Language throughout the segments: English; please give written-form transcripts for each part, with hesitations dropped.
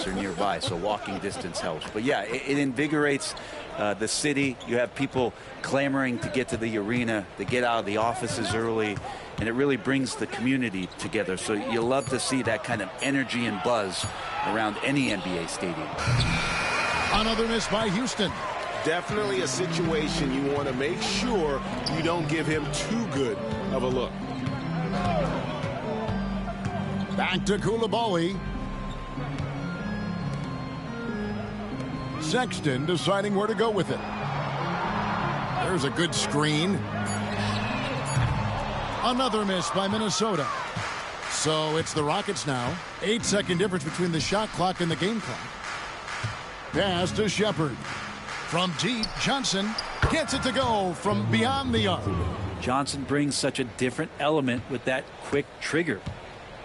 are nearby, so walking distance helps. But yeah, it invigorates the city. You have people clamoring to get to the arena, to get out of the offices early, and it really brings the community together. So you love to see that kind of energy and buzz around any NBA stadium. Another miss by Houston. Definitely a situation you want to make sure you don't give him too good of a look. Back to Coulibaly. Sexton deciding where to go with it. There's a good screen. Another miss by Minnesota. So it's the Rockets now. 8-second difference between the shot clock and the game clock. Pass to Shepard. From deep, Johnson gets it to go from beyond the arc. Johnson brings such a different element with that quick trigger.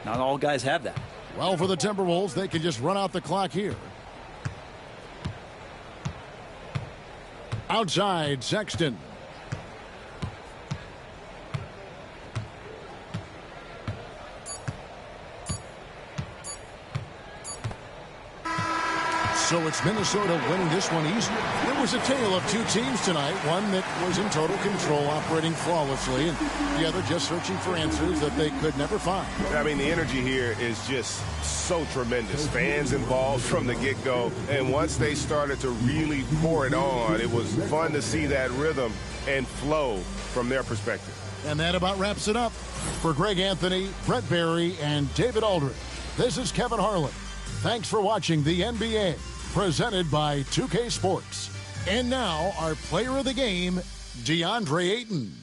Not all guys have that. Well, for the Timberwolves, they can just run out the clock here. Outside, Sexton. So it's Minnesota winning this one easily. It was a tale of two teams tonight. One that was in total control, operating flawlessly, and the other just searching for answers that they could never find. I mean, the energy here is just so tremendous. Fans involved from the get-go, and once they started to really pour it on, it was fun to see that rhythm and flow from their perspective. And that about wraps it up. For Greg Anthony, Brett Barry, and David Aldridge, this is Kevin Harlan. Thanks for watching the NBA. Presented by 2K Sports. And now, our player of the game, DeAndre Ayton.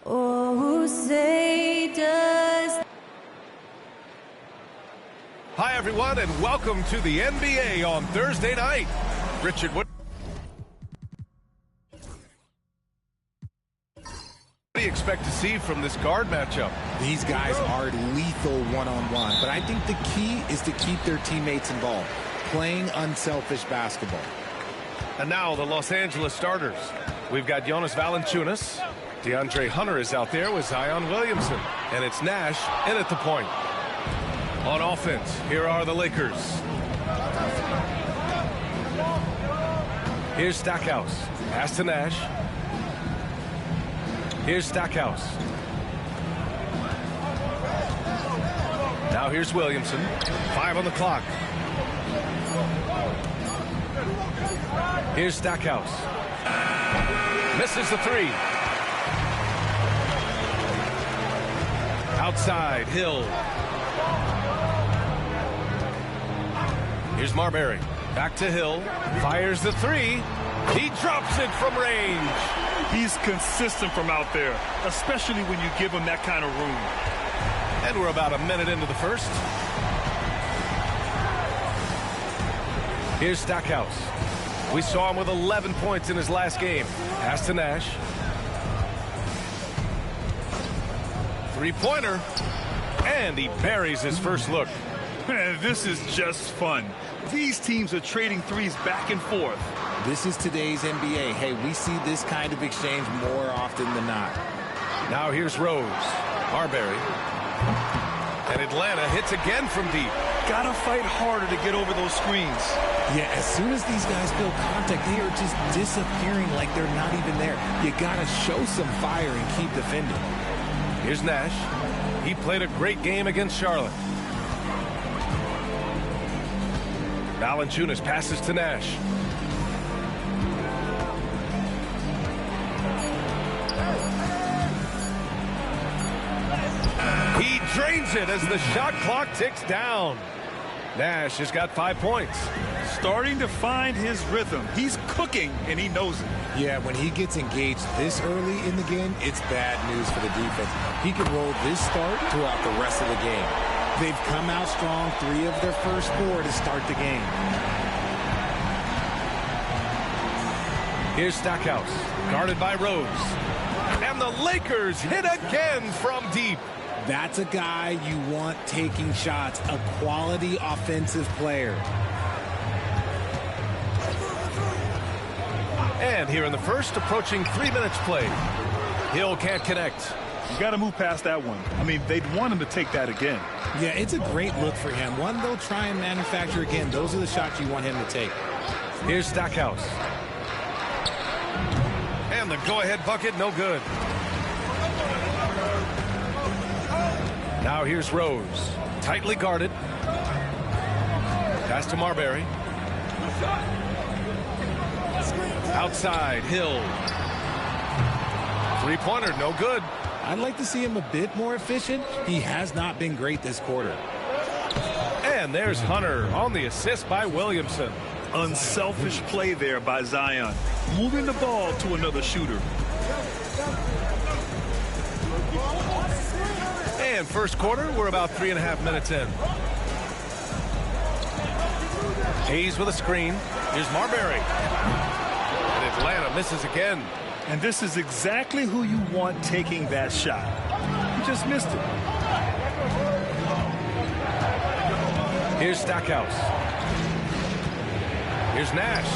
Oh, say does. Hi, everyone, and welcome to the NBA on Thursday night. Richard, what do you expect to see from this guard matchup? These guys are lethal one-on-one, but I think the key is to keep their teammates involved, playing unselfish basketball. And now the Los Angeles starters. We've got Jonas Valanciunas. DeAndre Hunter is out there with Zion Williamson. And it's Nash in at the point. On offense, here are the Lakers. Here's Stackhouse. Pass to Nash. Here's Stackhouse. Now here's Williamson. 5 on the clock. Here's Stackhouse. Misses the three. Outside, Hill. Here's Marbury. Back to Hill. Fires the three. He drops it from range. He's consistent from out there, especially when you give him that kind of room. And we're about a minute into the first. Here's Stackhouse. We saw him with 11 points in his last game. Pass to Nash. Three-pointer. And he buries his first look. Man, this is just fun. These teams are trading threes back and forth. This is today's NBA. Hey, we see this kind of exchange more often than not. Now here's Rose. Marbury. And Atlanta hits again from deep. Gotta fight harder to get over those screens. Yeah, as soon as these guys feel contact, they are just disappearing like they're not even there. You gotta show some fire and keep defending. Here's Nash. He played a great game against Charlotte. Valanciunas passes to Nash. finds it as the shot clock ticks down. Nash has got 5 points. Starting to find his rhythm. He's cooking, and he knows it. Yeah, when he gets engaged this early in the game, it's bad news for the defense. He can roll this start throughout the rest of the game. They've come out strong, 3 of their first 4 to start the game. Here's Stackhouse, guarded by Rose. And the Lakers hit again from deep. That's a guy you want taking shots, a quality offensive player. And here in the first, approaching 3 minutes played. Hill can't connect. You got to move past that one. I mean, they'd want him to take that again. Yeah, it's a great look for him. One they'll try and manufacture again. Those are the shots you want him to take. Here's Stackhouse. And the go-ahead bucket, no good. Now here's Rose, tightly guarded. Pass to Marbury. Outside, Hill. Three-pointer, no good. I'd like to see him a bit more efficient. He has not been great this quarter. And there's Hunter on the assist by Williamson. Unselfish play there by Zion. Moving the ball to another shooter. And first quarter, we're about 3.5 minutes in. Hayes with a screen. Here's Marbury. And Atlanta misses again. And this is exactly who you want taking that shot. He just missed it. Here's Stackhouse. Here's Nash.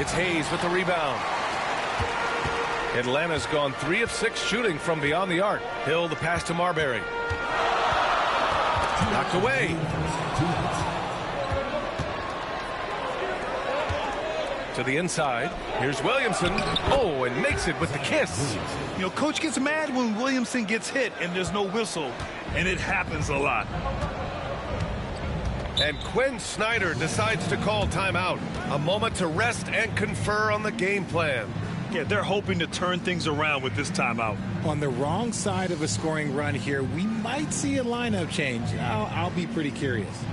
It's Hayes with the rebound. Atlanta's gone 3 of 6 shooting from beyond the arc. Hill the pass to Marbury. Knocked away. To the inside. Here's Williamson. Oh, and makes it with the kiss. You know, coach gets mad when Williamson gets hit and there's no whistle, and it happens a lot. And Quinn Snyder decides to call timeout. A moment to rest and confer on the game plan. Yeah, they're hoping to turn things around with this timeout. On the wrong side of a scoring run here, we might see a lineup change. I'll be pretty curious.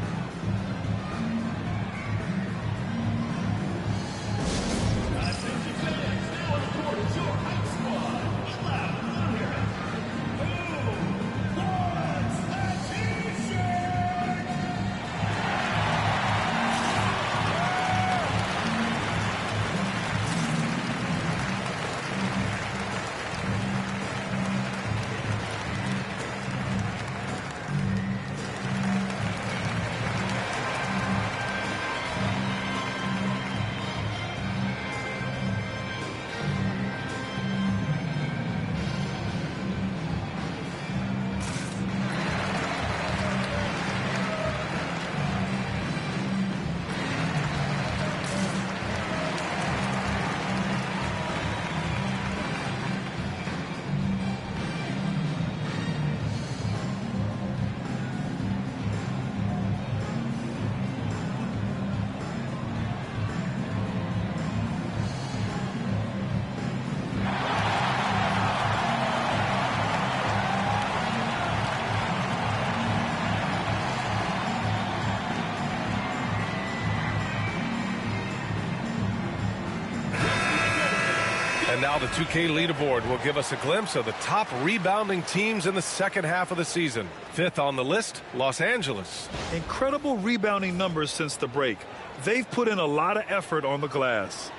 And now the 2K leaderboard will give us a glimpse of the top rebounding teams in the second half of the season. 5th on the list, Los Angeles. Incredible rebounding numbers since the break. They've put in a lot of effort on the glass.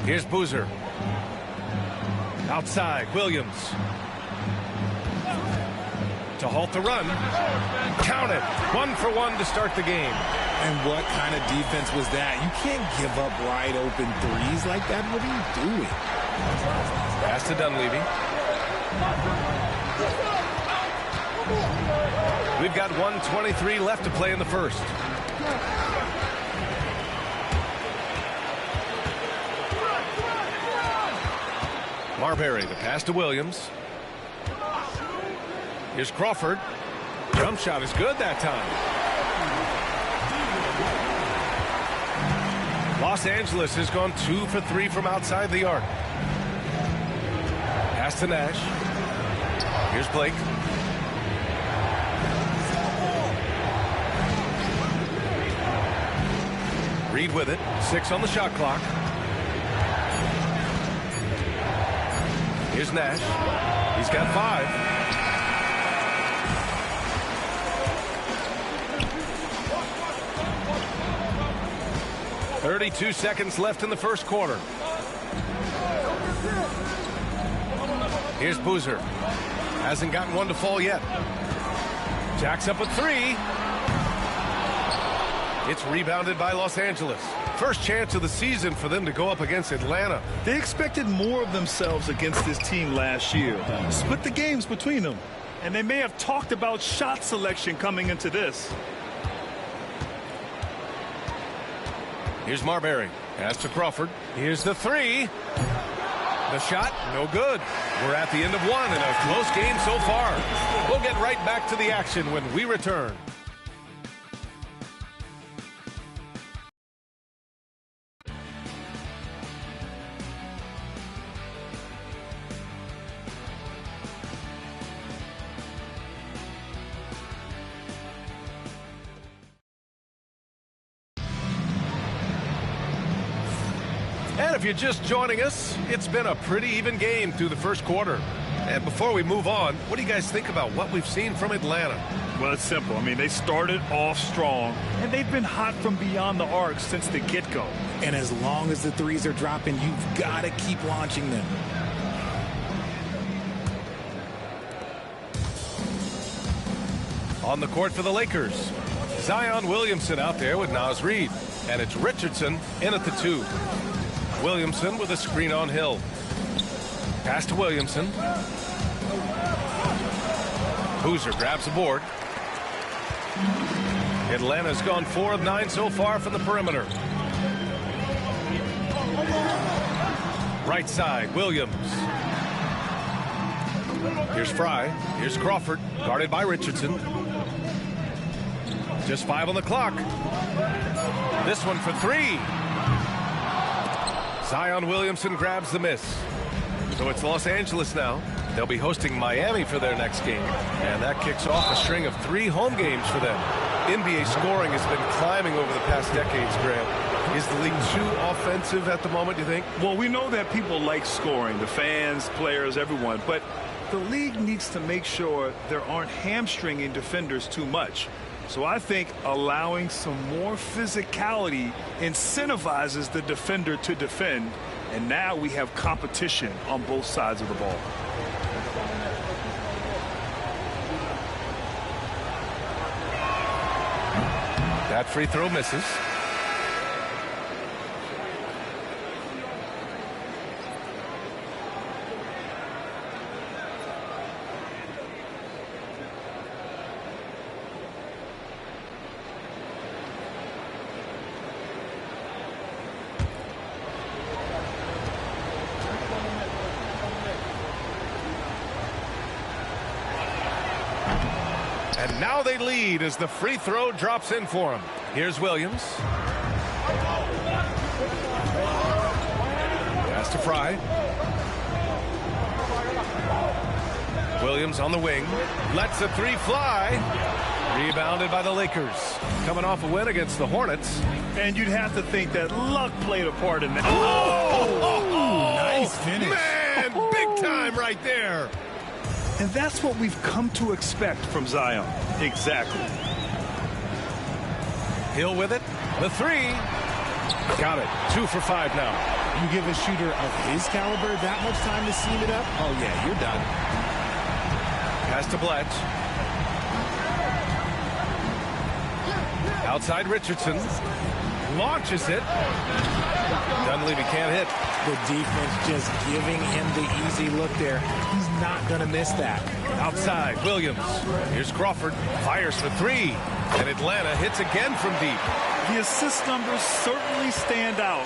Here's Boozer. Outside, Williams. To halt the run. Count it. 1 for 1 to start the game. And what kind of defense was that? You can't give up wide open threes like that. What are you doing? Pass to Dunleavy. We've got 1:23 left to play in the first. Marbury, the pass to Williams. Here's Crawford. Jump shot is good that time. Los Angeles has gone 2 for 3 from outside the arc. Pass to Nash. Here's Blake. Reed with it. 6 on the shot clock. Here's Nash. He's got 5. 32 seconds left in the first quarter. Here's Boozer. Hasn't gotten one to fall yet. Jacks up a 3. It's rebounded by Los Angeles. First chance of the season for them to go up against Atlanta. They expected more of themselves against this team last year. Split the games between them. And they may have talked about shot selection coming into this. Here's Marbury. Pass to Crawford. Here's the 3. The shot, no good. We're at the end of one and a close game so far. We'll get right back to the action when we return. And if you're just joining us, it's been a pretty even game through the first quarter. And before we move on, what do you guys think about what we've seen from Atlanta? Well, it's simple. I mean, they started off strong, and they've been hot from beyond the arc since the get-go. And as long as the threes are dropping, you've got to keep launching them. On the court for the Lakers, Zion Williamson out there with Naz Reid. And it's Richardson in at the 2. Williamson with a screen on Hill. Pass to Williamson. Boozer grabs the board. Atlanta's gone 4 of 9 so far from the perimeter. Right side, Williams. Here's Fry. Here's Crawford, guarded by Richardson. Just 5 on the clock. This one for 3. Zion Williamson grabs the miss. So it's Los Angeles now. They'll be hosting Miami for their next game. And that kicks off a string of 3 home games for them. NBA scoring has been climbing over the past decades, Graham. Is the league too offensive at the moment, do you think? Well, we know that people like scoring, the fans, players, everyone. But the league needs to make sure there aren't hamstringing defenders too much. So I think allowing some more physicality incentivizes the defender to defend. And now we have competition on both sides of the ball. That free throw misses. And now they lead as the free throw drops in for him. Here's Williams. Pass to Fry. Williams on the wing. Lets the 3 fly. Rebounded by the Lakers. Coming off a win against the Hornets. And you'd have to think that luck played a part in that. Nice finish. Man, big time right there. And that's what we've come to expect from Zion. Exactly. Hill with it. The 3. Got it. 2 for 5 now. You give a shooter of his caliber that much time to seam it up? Oh, yeah, you're done. Pass to Bledge. Outside Richardson. Launches it. Doesn't believe he can't hit. The defense just giving him the easy look there. He's not going to miss that. Outside, Williams. Here's Crawford. Fires for 3. And Atlanta hits again from deep. The assist numbers certainly stand out.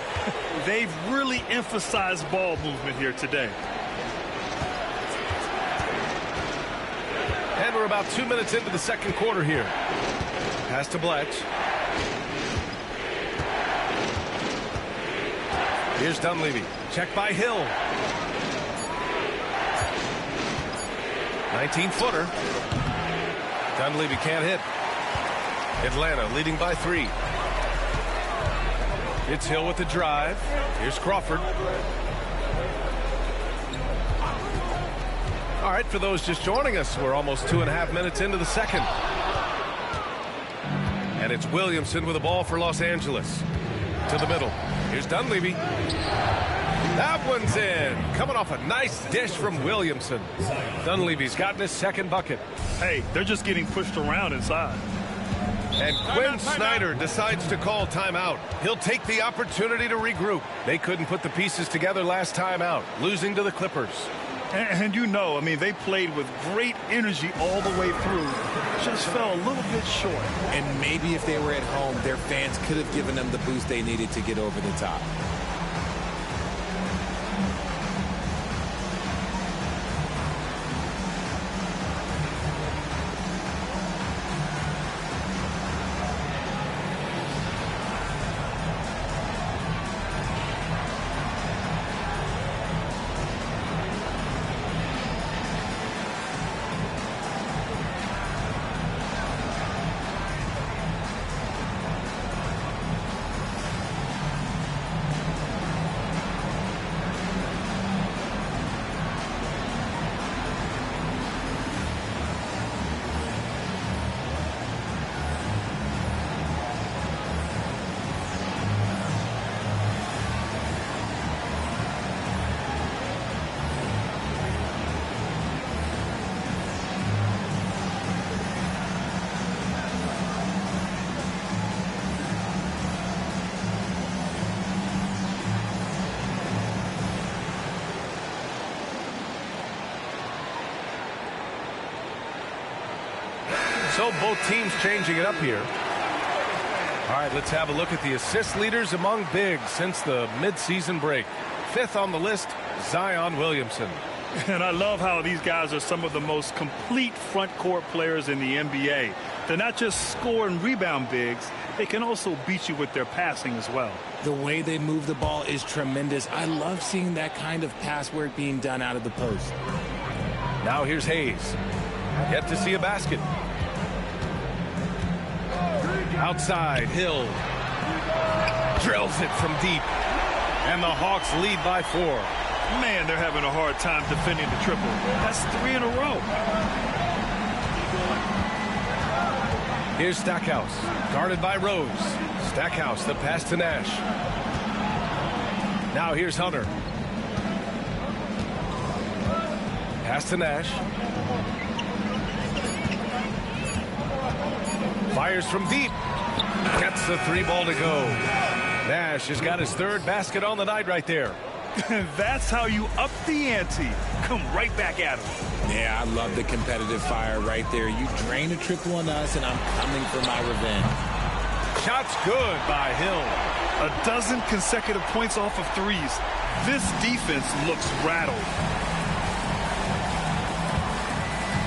They've really emphasized ball movement here today. And we're about 2 minutes into the second quarter here. Pass to Bledge. Here's Dunleavy. Checked by Hill. 19-footer. Dunleavy can't hit. Atlanta leading by 3. It's Hill with the drive. Here's Crawford. All right, for those just joining us, we're almost 2.5 minutes into the second. And it's Williamson with the ball for Los Angeles. To the middle. Here's Dunleavy. That one's in. Coming off a nice dish from Williamson. Dunleavy's gotten his second bucket. Hey, they're just getting pushed around inside. And Quinn Snyder decides to call timeout. He'll take the opportunity to regroup. They couldn't put the pieces together last time out, losing to the Clippers. And you know, I mean, they played with great energy all the way through. Just fell a little bit short. And maybe if they were at home, their fans could have given them the boost they needed to get over the top. So both teams changing it up here. All right, let's have a look at the assist leaders among bigs since the midseason break. 5th on the list, Zion Williamson. And I love how these guys are some of the most complete front court players in the NBA. They're not just score and rebound bigs, they can also beat you with their passing as well. The way they move the ball is tremendous. I love seeing that kind of pass work being done out of the post. Now here's Hayes. Yet to see a basket. Outside, Hill drills it from deep. And the Hawks lead by 4. Man, they're having a hard time defending the triple. That's 3 in a row. Here's Stackhouse, guarded by Rose. Stackhouse, the pass to Nash. Now here's Hunter. Pass to Nash. Fires from deep. Gets the 3 ball to go. Nash has got his 3rd basket on the night right there. That's how you up the ante. Come right back at him. Yeah, I love the competitive fire right there. You drain a triple on us, and I'm coming for my revenge. Shot's good by Hill. A dozen consecutive points off of 3s. This defense looks rattled.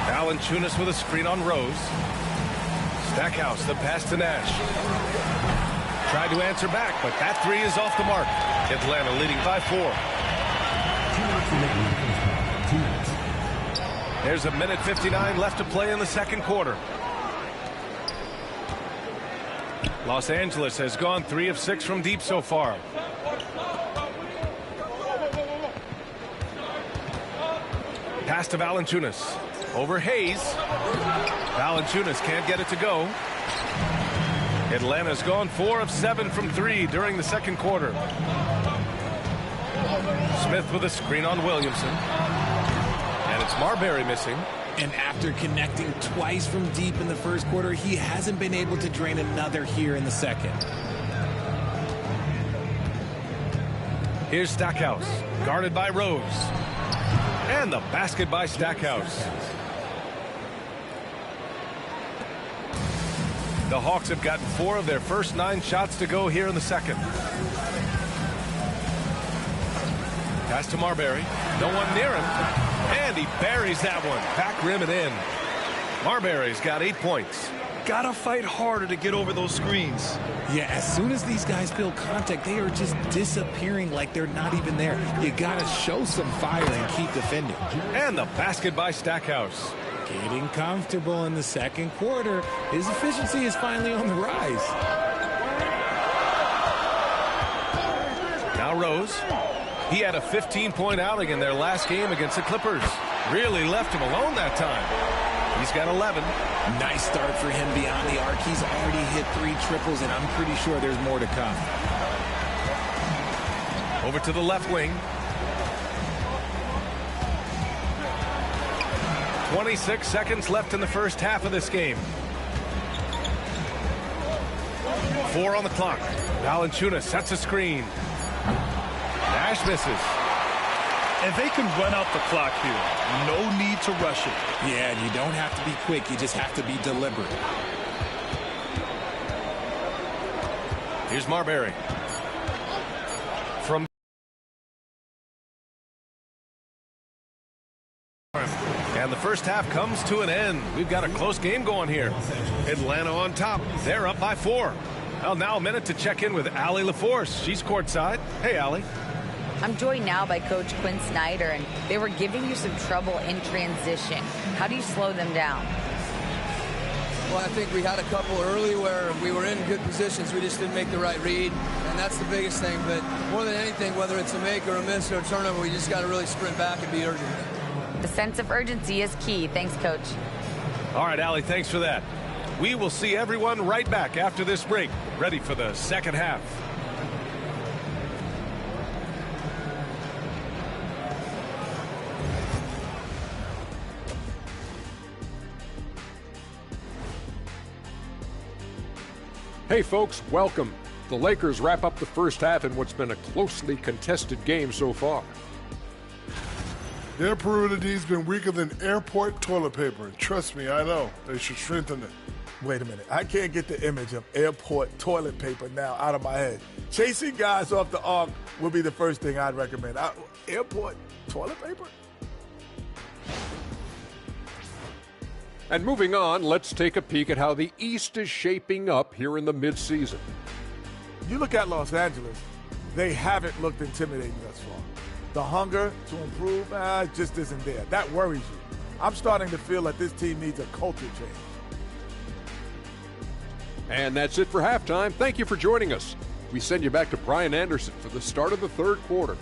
Valanciunas with a screen on Rose. Stackhouse, the pass to Nash. Tried to answer back, but that 3 is off the mark. Atlanta leading by 4. There's 1:59 left to play in the second quarter. Los Angeles has gone 3 of 6 from deep so far. Pass to Valanciunas. Over Hayes. Valanciunas can't get it to go. Atlanta's gone 4 of 7 from 3 during the second quarter. Smith with a screen on Williamson. And it's Marbury missing. And after connecting twice from deep in the first quarter, he hasn't been able to drain another here in the second. Here's Stackhouse, guarded by Rose. And the basket by Stackhouse. The Hawks have gotten 4 of their first 9 shots to go here in the second. Pass to Marbury. No one near him. And he buries that one. Back rim and in. Marbury's got 8 points. gotta fight harder to get over those screens. Yeah, as soon as these guys feel contact, they are just disappearing like they're not even there. You gotta show some fire and keep defending. And the basket by Stackhouse. Getting comfortable in the second quarter. His efficiency is finally on the rise. Now Rose. He had a 15-point outing in their last game against the Clippers. Really left him alone that time. He's got 11. Nice start for him beyond the arc. He's already hit 3 triples, and I'm pretty sure there's more to come. Over to the left wing. 26 seconds left in the first half of this game. 4 on the clock. Valanciunas sets a screen. Nash misses. And they can run out the clock here. No need to rush it. Yeah, you don't have to be quick. You just have to be deliberate. Here's Marbury. From and the first half comes to an end. We've got a close game going here. Atlanta on top. They're up by 4. Well, now a minute to check in with Allie LaForce. She's courtside. Hey, Allie. I'm joined now by Coach Quinn Snyder, and they were giving you some trouble in transition. How do you slow them down? Well, I think we had a couple early where we were in good positions. We just didn't make the right read, and that's the biggest thing. But more than anything, whether it's a make or a miss or a turnover, we just got to really sprint back and be urgent. The sense of urgency is key. Thanks, Coach. All right, Allie, thanks for that. We will see everyone right back after this break, ready for the second half. Hey folks, welcome. The Lakers wrap up the first half in what's been a closely contested game so far. Their perimeter D's been weaker than airport toilet paper. And trust me, I know. They should strengthen it. Wait a minute. I can't get the image of airport toilet paper now out of my head. Chasing guys off the arc would be the first thing I'd recommend. Airport toilet paper? And moving on, let's take a peek at how the East is shaping up here in the midseason. You look at Los Angeles, they haven't looked intimidating thus far. The hunger to improve, it just isn't there. That worries you. I'm starting to feel that this team needs a culture change. And that's it for halftime. Thank you for joining us. We send you back to Brian Anderson for the start of the third quarter.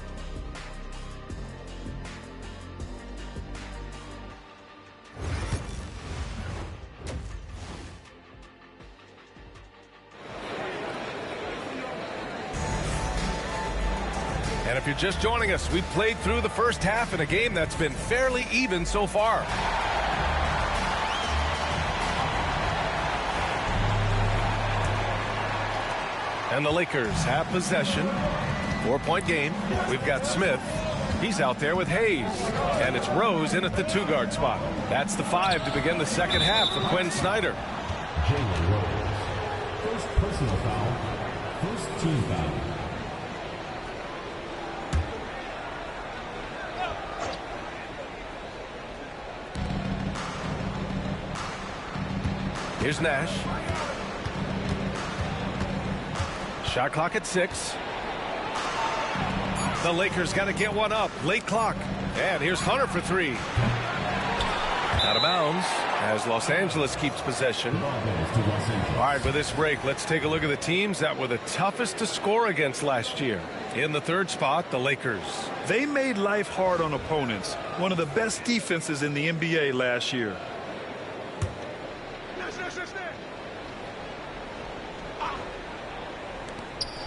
And if you're just joining us, we've played through the first half in a game that's been fairly even so far. And the Lakers have possession. 4-point game. We've got Smith. He's out there with Hayes. And it's Rose in at the 2-guard spot. That's the 5 to begin the second half for Quinn Snyder. Jalen Rose. First personal foul. First team foul. Here's Nash. Shot clock at 6. The Lakers got to get one up. Late clock. And here's Hunter for 3. Out of bounds as Los Angeles keeps possession. All right, for this break, let's take a look at the teams that were the toughest to score against last year. In the third spot, the Lakers. They made life hard on opponents. One of the best defenses in the NBA last year.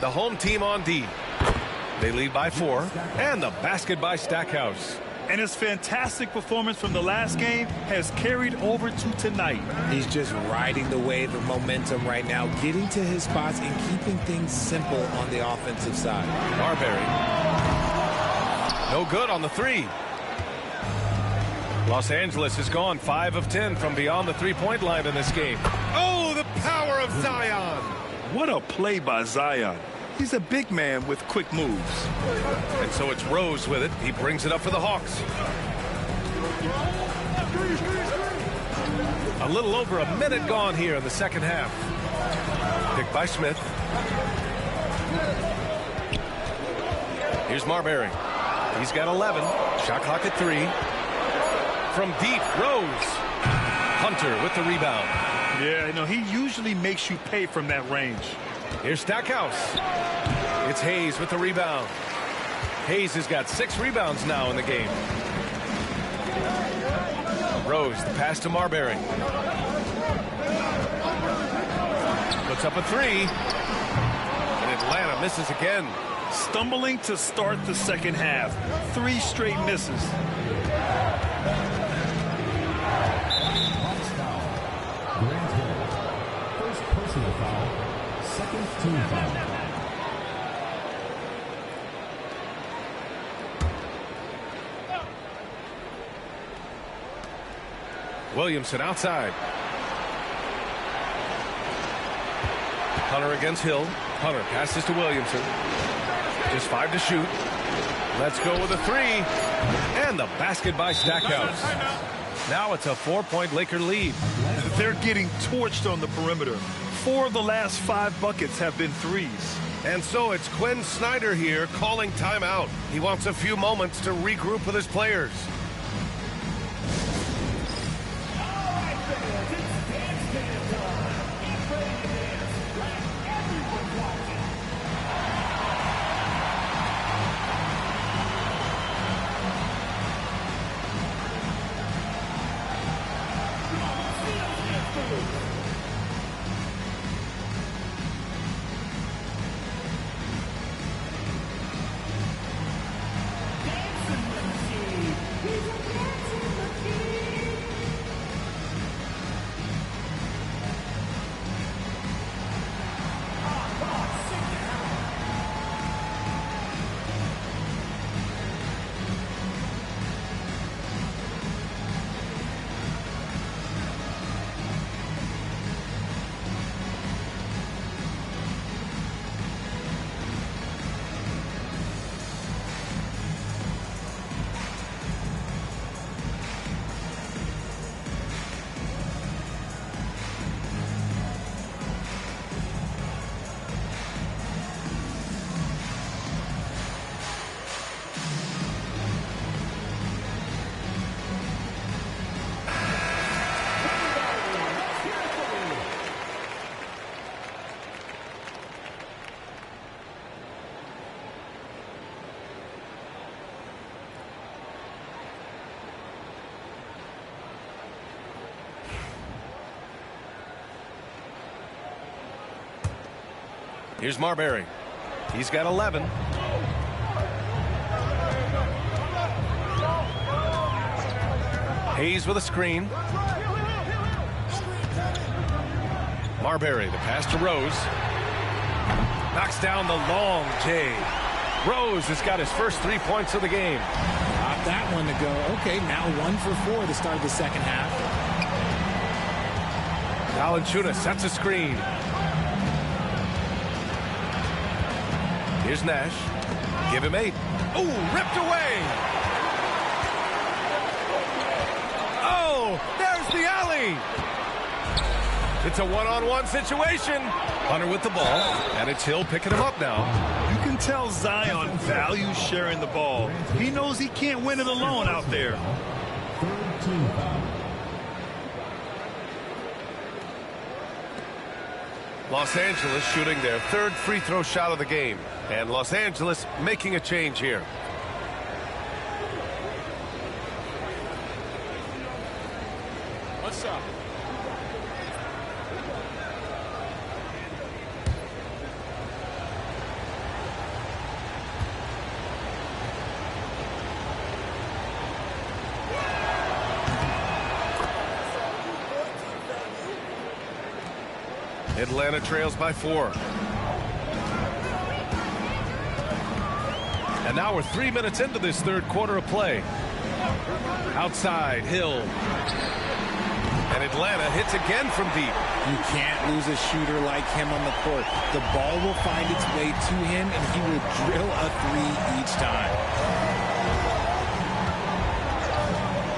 The home team on D. They lead by 4. And the basket by Stackhouse. And his fantastic performance from the last game has carried over to tonight. He's just riding the wave of momentum right now, getting to his spots and keeping things simple on the offensive side. Marbury. No good on the 3. Los Angeles has gone 5 of 10 from beyond the three-point line in this game. Oh, the power of Zion. What a play by Zion. He's a big man with quick moves. And so it's Rose with it. He brings it up for the Hawks. A little over a minute gone here in the second half. Picked by Smith. Here's Marbury. He's got 11. Shot clock at 3. From deep, Rose. Hunter with the rebound. Yeah, you know, he usually makes you pay from that range. Here's Stackhouse. It's Hayes with the rebound. Hayes has got 6 rebounds now in the game. Rose, the pass to Marbury. Puts up a 3. And Atlanta misses again. Stumbling to start the second half. 3 straight misses. Grant Hill. First personal foul. Second team foul. Williamson outside. Hunter against Hill. Hunter passes to Williamson. Just 5 to shoot. Let's go with a 3. And the basket by Stackhouse. Now it's a 4-point Laker lead. They're getting torched on the perimeter. 4 of the last 5 buckets have been threes. And so it's Quinn Snyder here calling timeout. He wants a few moments to regroup with his players. Here's Marbury. He's got 11. Hayes with a screen. Marbury, the pass to Rose. Knocks down the long J. Rose has got his first 3 points of the game. Got that one to go. Okay, now 1 for 4 to start the second half. Valanciunas sets a screen. Here's Nash. Give him 8. Ooh, ripped away. Oh, there's the alley. It's a one-on-one situation. Hunter with the ball, and it's Hill picking him up now. You can tell Zion values sharing the ball. He knows he can't win it alone out there. Third team foul. Los Angeles shooting their 3rd free throw shot of the game. And Los Angeles making a change here. What's up? Atlanta trails by 4. And now we're 3 minutes into this 3rd quarter of play. Outside, Hill. And Atlanta hits again from deep. You can't lose a shooter like him on the court. The ball will find its way to him, and he will drill a 3 each time.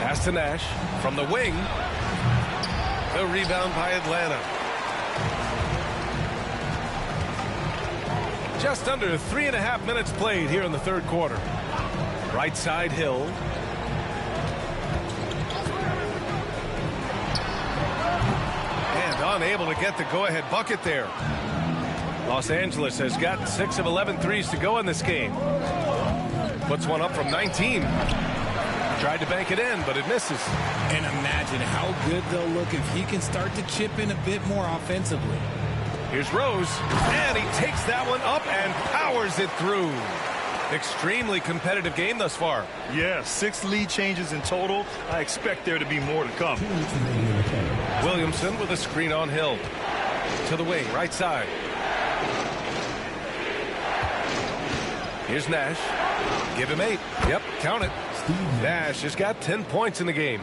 Pass to Nash from the wing. The Another rebound by Atlanta. Just under 3.5 minutes played here in the third quarter. Right side, Hill. And unable to get the go-ahead bucket there. Los Angeles has got 6 of 11 threes to go in this game. Puts one up from 19. Tried to bank it in, but it misses. And imagine how good they'll look if he can start to chip in a bit more offensively. Here's Rose, and he takes that one up and powers it through. Extremely competitive game thus far. Yeah, 6 lead changes in total. I expect there to be more to come. Williamson with a screen on Hill. To the wing, right side. Here's Nash. Give him 8. Yep, count it. Nash has got 10 points in the game.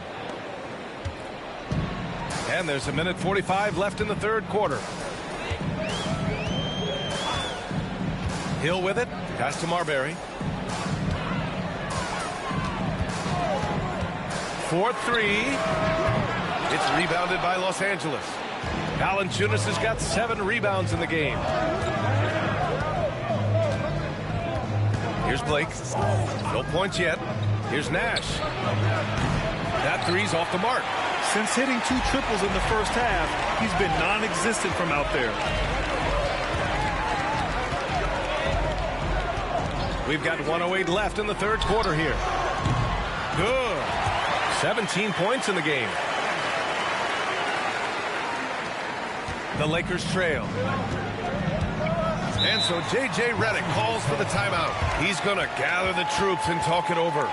And there's 1:45 left in the third quarter. Hill with it. Pass to Marbury. 4-3. It's rebounded by Los Angeles. Valanciunas has got 7 rebounds in the game. Here's Blake. No points yet. Here's Nash. That three's off the mark. Since hitting 2 triples in the first half, he's been non-existent from out there. We've got 1:08 left in the third quarter here. Good. 17 points in the game. The Lakers trail. And so J.J. Redick calls for the timeout. He's going to gather the troops and talk it over.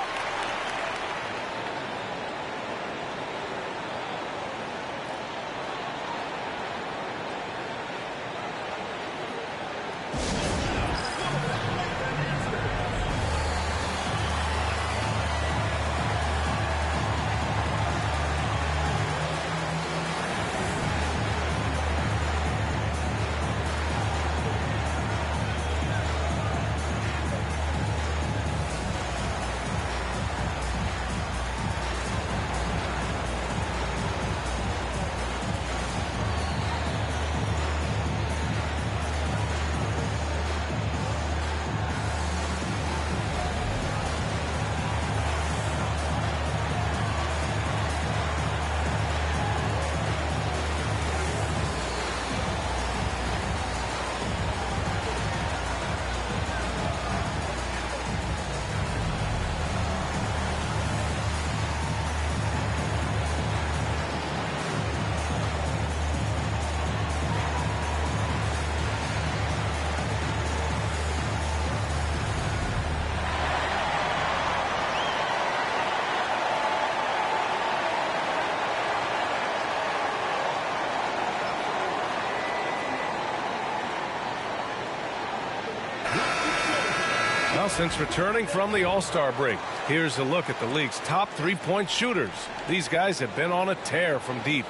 Well, since returning from the All-Star break, here's a look at the league's top three-point shooters. These guys have been on a tear from deep.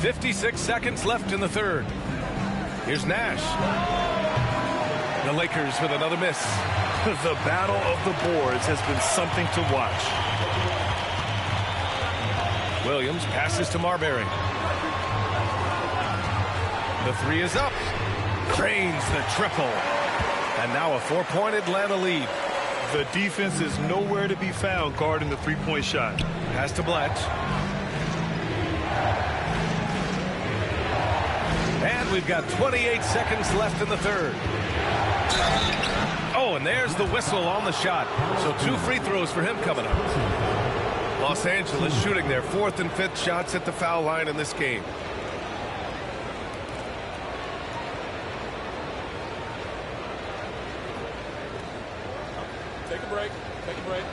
.56 seconds left in the third. Here's Nash. The Lakers with another miss. The battle of the boards has been something to watch. Williams passes to Marbury. The three is up. Drains the triple. And now a 4-point Atlanta lead. The defense is nowhere to be found guarding the three-point shot. Pass to Blatch. And we've got 28 seconds left in the third. Oh, and there's the whistle on the shot. So 2 free throws for him coming up. Los Angeles shooting their 4th and 5th shots at the foul line in this game. Take a break. Take a break.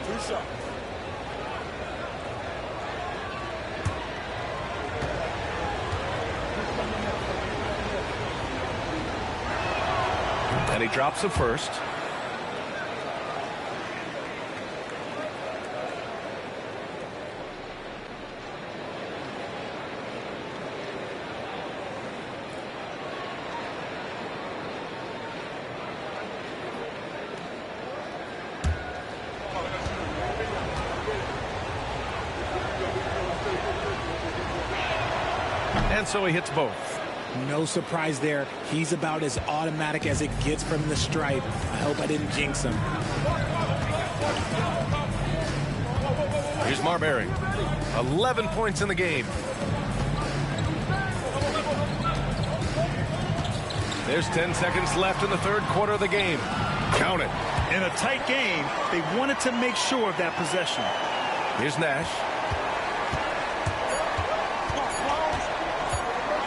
2 shots. And he drops the first. and so he hits both. No surprise there. He's about as automatic as it gets from the stripe. I hope I didn't jinx him. Here's Marbury. 11 points in the game. There's 10 seconds left in the third quarter of the game. Count it. In a tight game, they wanted to make sure of that possession. Here's Nash.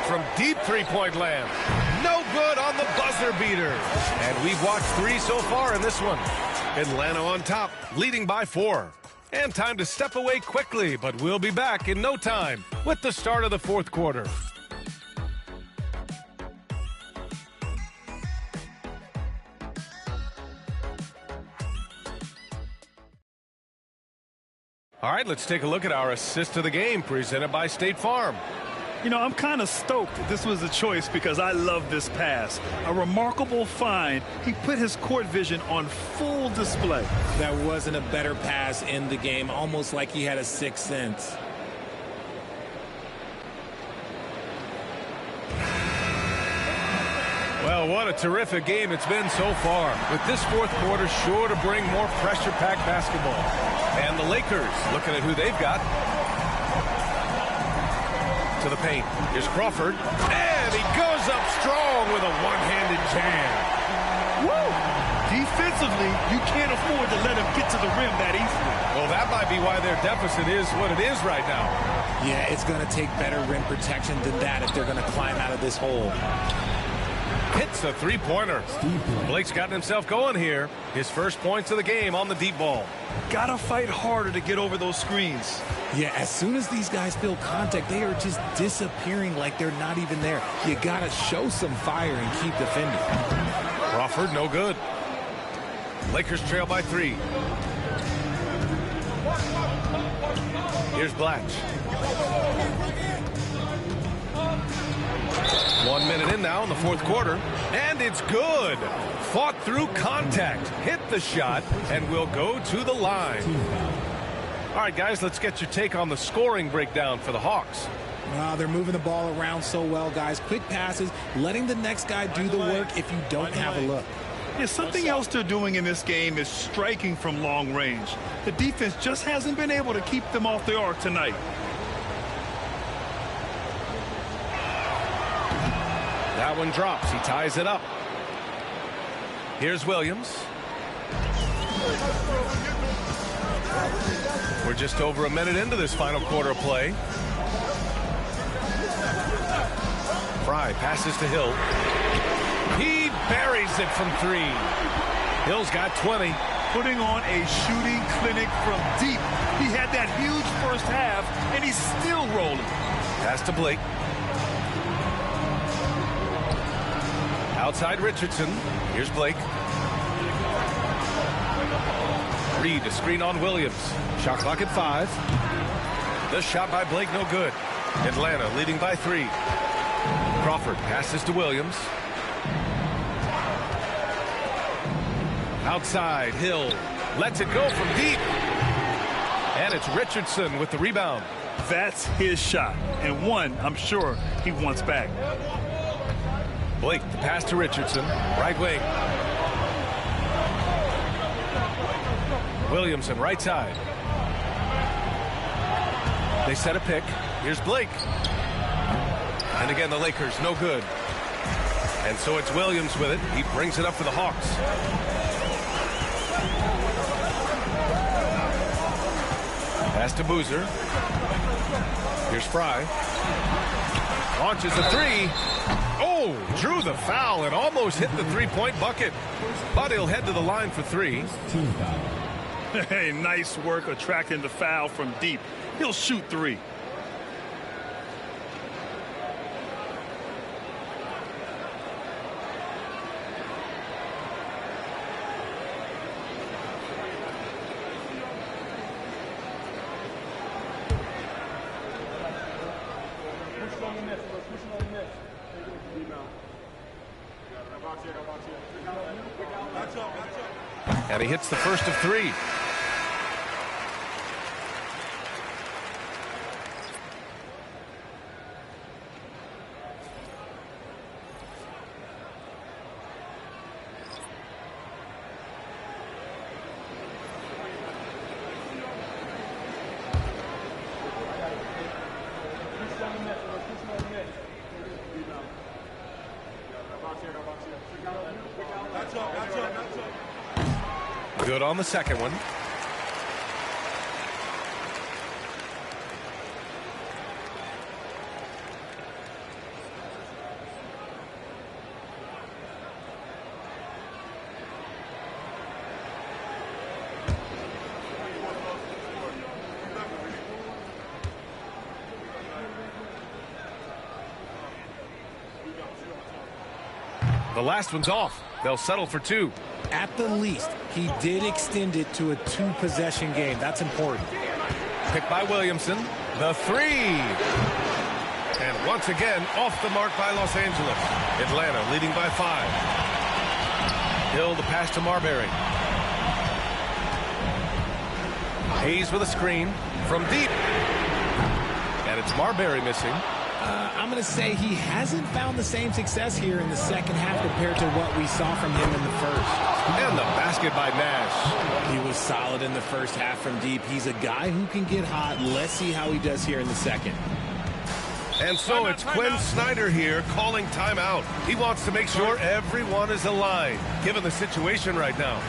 From deep three-point land. No good on the buzzer beater. And we've watched 3 so far in this one. Atlanta on top, leading by 4. And time to step away quickly, but we'll be back in no time with the start of the fourth quarter. All right, let's take a look at our assist of the game presented by State Farm. You know, I'm kind of stoked this was a choice because I love this pass. A remarkable find. He put his court vision on full display. That wasn't a better pass in the game, almost like he had a sixth sense. Well, what a terrific game it's been so far. With this fourth quarter sure to bring more pressure-packed basketball. And the Lakers looking at who they've got. To the paint. Here's Crawford. And he goes up strong with a one-handed jam. Woo! Defensively, you can't afford to let him get to the rim that easily. Well, that might be why their deficit is what it is right now. Yeah, it's going to take better rim protection than that if they're going to climb out of this hole. Hits a three-pointer. Blake's gotten himself going here. His first points of the game on the deep ball. Gotta fight harder to get over those screens. Yeah, as soon as these guys feel contact, they are just disappearing like they're not even there. You gotta show some fire and keep defending. Crawford, no good. Lakers trail by 3. Here's Blatch. 1 minute in now in the fourth quarter, and it's good. Fought through contact, hit the shot, and will go to the line. All right, guys, let's get your take on the scoring breakdown for the Hawks. They're moving the ball around so well, guys. Quick passes, letting the next guy do the work if you don't have a look. Yeah, something else they're doing in this game is striking from long range. The defense just hasn't been able to keep them off the arc tonight. That one drops. He ties it up. Here's Williams. We're just over a minute into this final quarter of play. Fry passes to Hill. He buries it from 3. Hill's got 20. Putting on a shooting clinic from deep. He had that huge first half, and he's still rolling. Pass to Blake. Outside Richardson. Here's Blake. Reed, a screen on Williams. Shot clock at 5. The shot by Blake, no good. Atlanta leading by 3. Crawford passes to Williams. Outside, Hill lets it go from deep. And it's Richardson with the rebound. That's his shot, and one I'm sure he wants back. Blake, the pass to Richardson, right wing. Williamson, right side. They set a pick. Here's Blake. And again, the Lakers, no good. And so it's Williams with it. He brings it up for the Hawks. Pass to Boozer. Here's Fry. Launches a 3. Oh, drew the foul and almost hit the three-point bucket. But he'll head to the line for 3. Hey, nice work attracting the foul from deep. He'll shoot 3. And he hits the first of 3. Good on the second one. The last one's off. They'll settle for 2. At the least, he did extend it to a 2-possession game. That's important. Picked by Williamson. The 3. And once again, off the mark by Los Angeles. Atlanta leading by 5. Hill the pass to Marbury. Hayes with a screen from deep. And it's Marbury missing. I'm going to say he hasn't found the same success here in the second half compared to what we saw from him in the first. And the basket by Nash. He was solid in the first half from deep. He's a guy who can get hot. Let's see how he does here in the second. And so it's Quinn Snyder here calling timeout. He wants to make sure everyone is aligned, given the situation right now.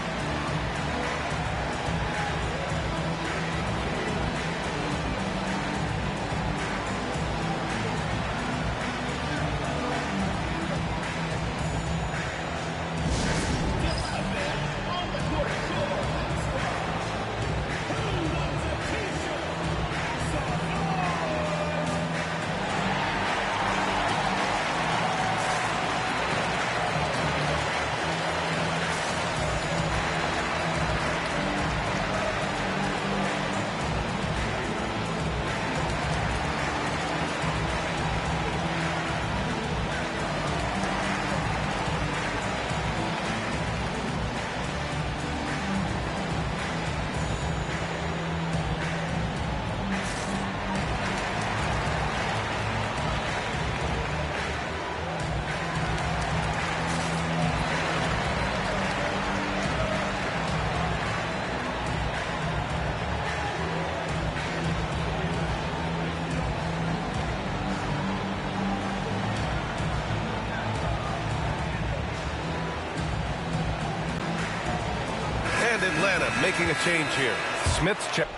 Atlanta making a change here. Smith's check.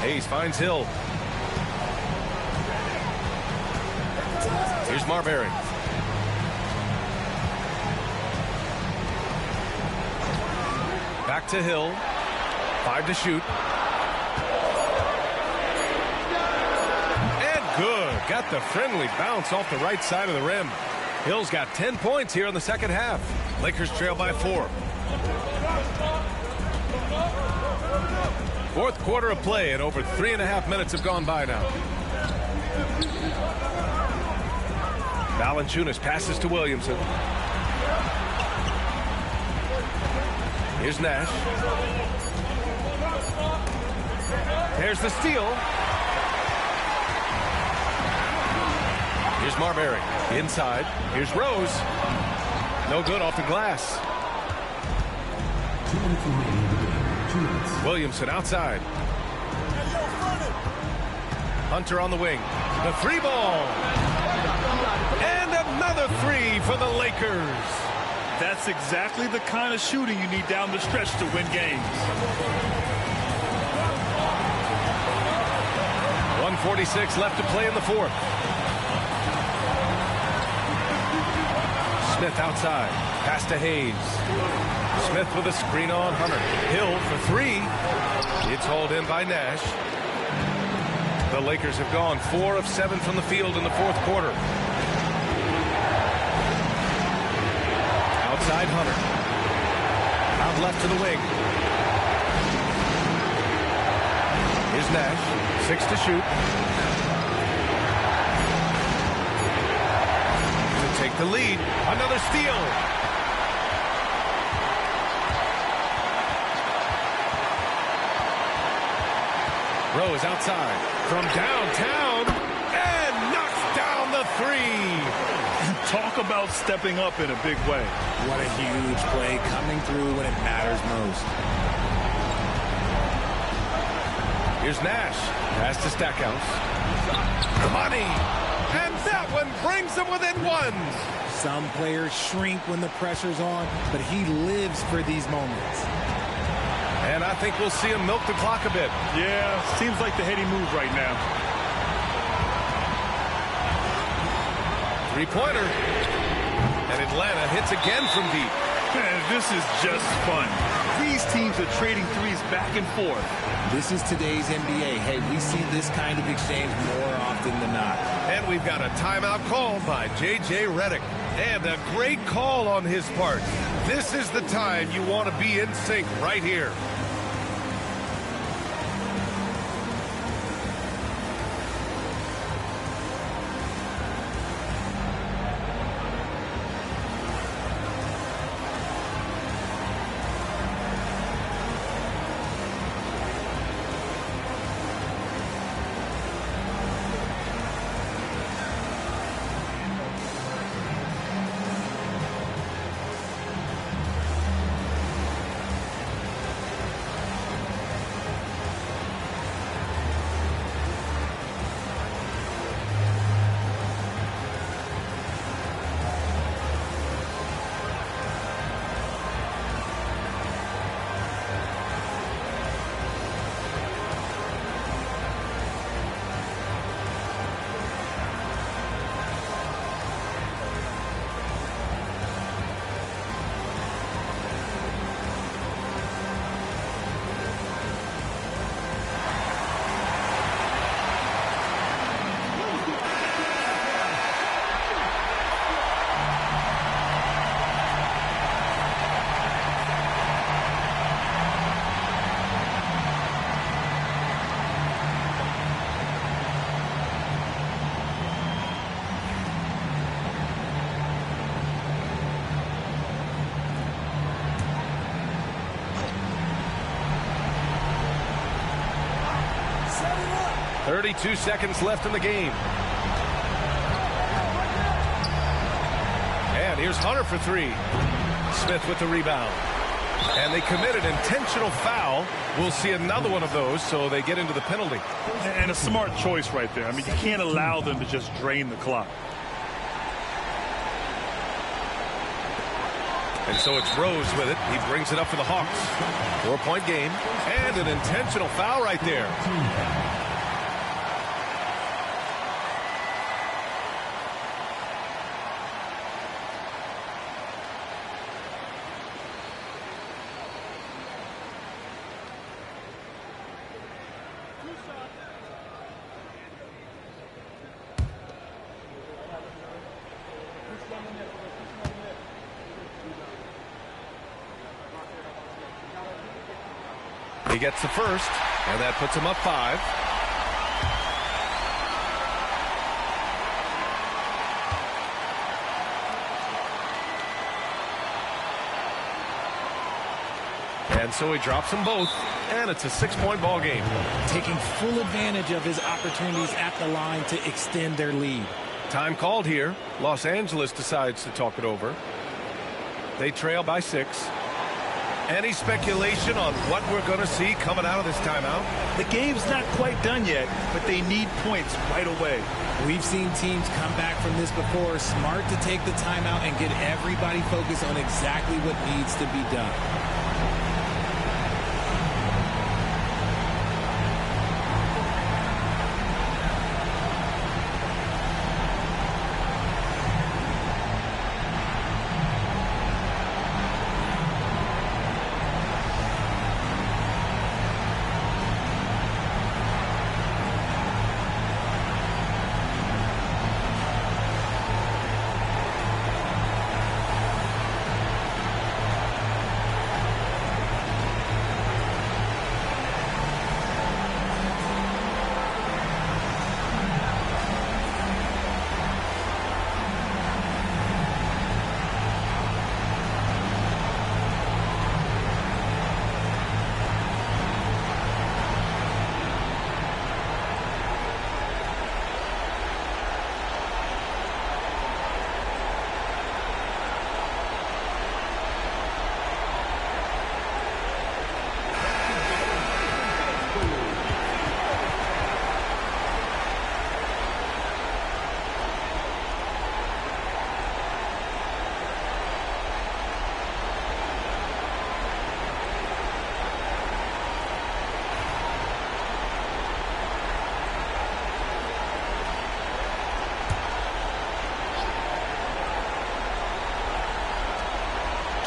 Hayes finds Hill. Here's Marbury. Back to Hill. 5 to shoot. And good. Got the friendly bounce off the right side of the rim. Hill's got 10 points here in the second half. Lakers trail by 4. Fourth quarter of play, and over 3.5 minutes have gone by now. Valanciunas passes to Williamson. Here's Nash. There's the steal. Here's Marbury. Inside. Here's Rose. No good off the glass. Williamson outside. Hunter on the wing. The 3 ball. And another 3 for the Lakers. That's exactly the kind of shooting you need down the stretch to win games. 1:46 left to play in the fourth. Smith outside. Pass to Hayes. Smith with a screen on Hunter. Hill for 3. It's hauled in by Nash. The Lakers have gone 4 of 7 from the field in the fourth quarter. Outside Hunter. Out left to the wing. Here's Nash. 6 to shoot. To take the lead. Another steal. Rose outside from downtown and knocks down the 3. Talk about stepping up in a big way. What a huge play coming through when it matters most. Here's Nash. Pass to Stackhouse. Money. And that one brings them within one. Some players shrink when the pressure's on, but he lives for these moments. And I think we'll see him milk the clock a bit. Yeah, seems like the heady move right now. Three-pointer. And Atlanta hits again from deep. Man, this is just fun. These teams are trading threes back and forth. This is today's NBA. Hey, we see this kind of exchange more often than not. And we've got a timeout called by J.J. Redick. And a great call on his part. This is the time you want to be in sync right here. .32 seconds left in the game. And here's Hunter for three. Smith with the rebound. And they committed intentional foul. We'll see another one of those, so they get into the penalty. And a smart choice right there. I mean, you can't allow them to just drain the clock. And so it's Rose with it. He brings it up for the Hawks. 4-point game. And an intentional foul right there. He gets the first, and that puts him up 5. And so he drops them both, and it's a 6-point ball game. Taking full advantage of his opportunities at the line to extend their lead. Time called here. Los Angeles decides to talk it over. They trail by 6. Any speculation on what we're going to see coming out of this timeout? The game's not quite done yet, but they need points right away. We've seen teams come back from this before. Smart to take the timeout and get everybody focused on exactly what needs to be done.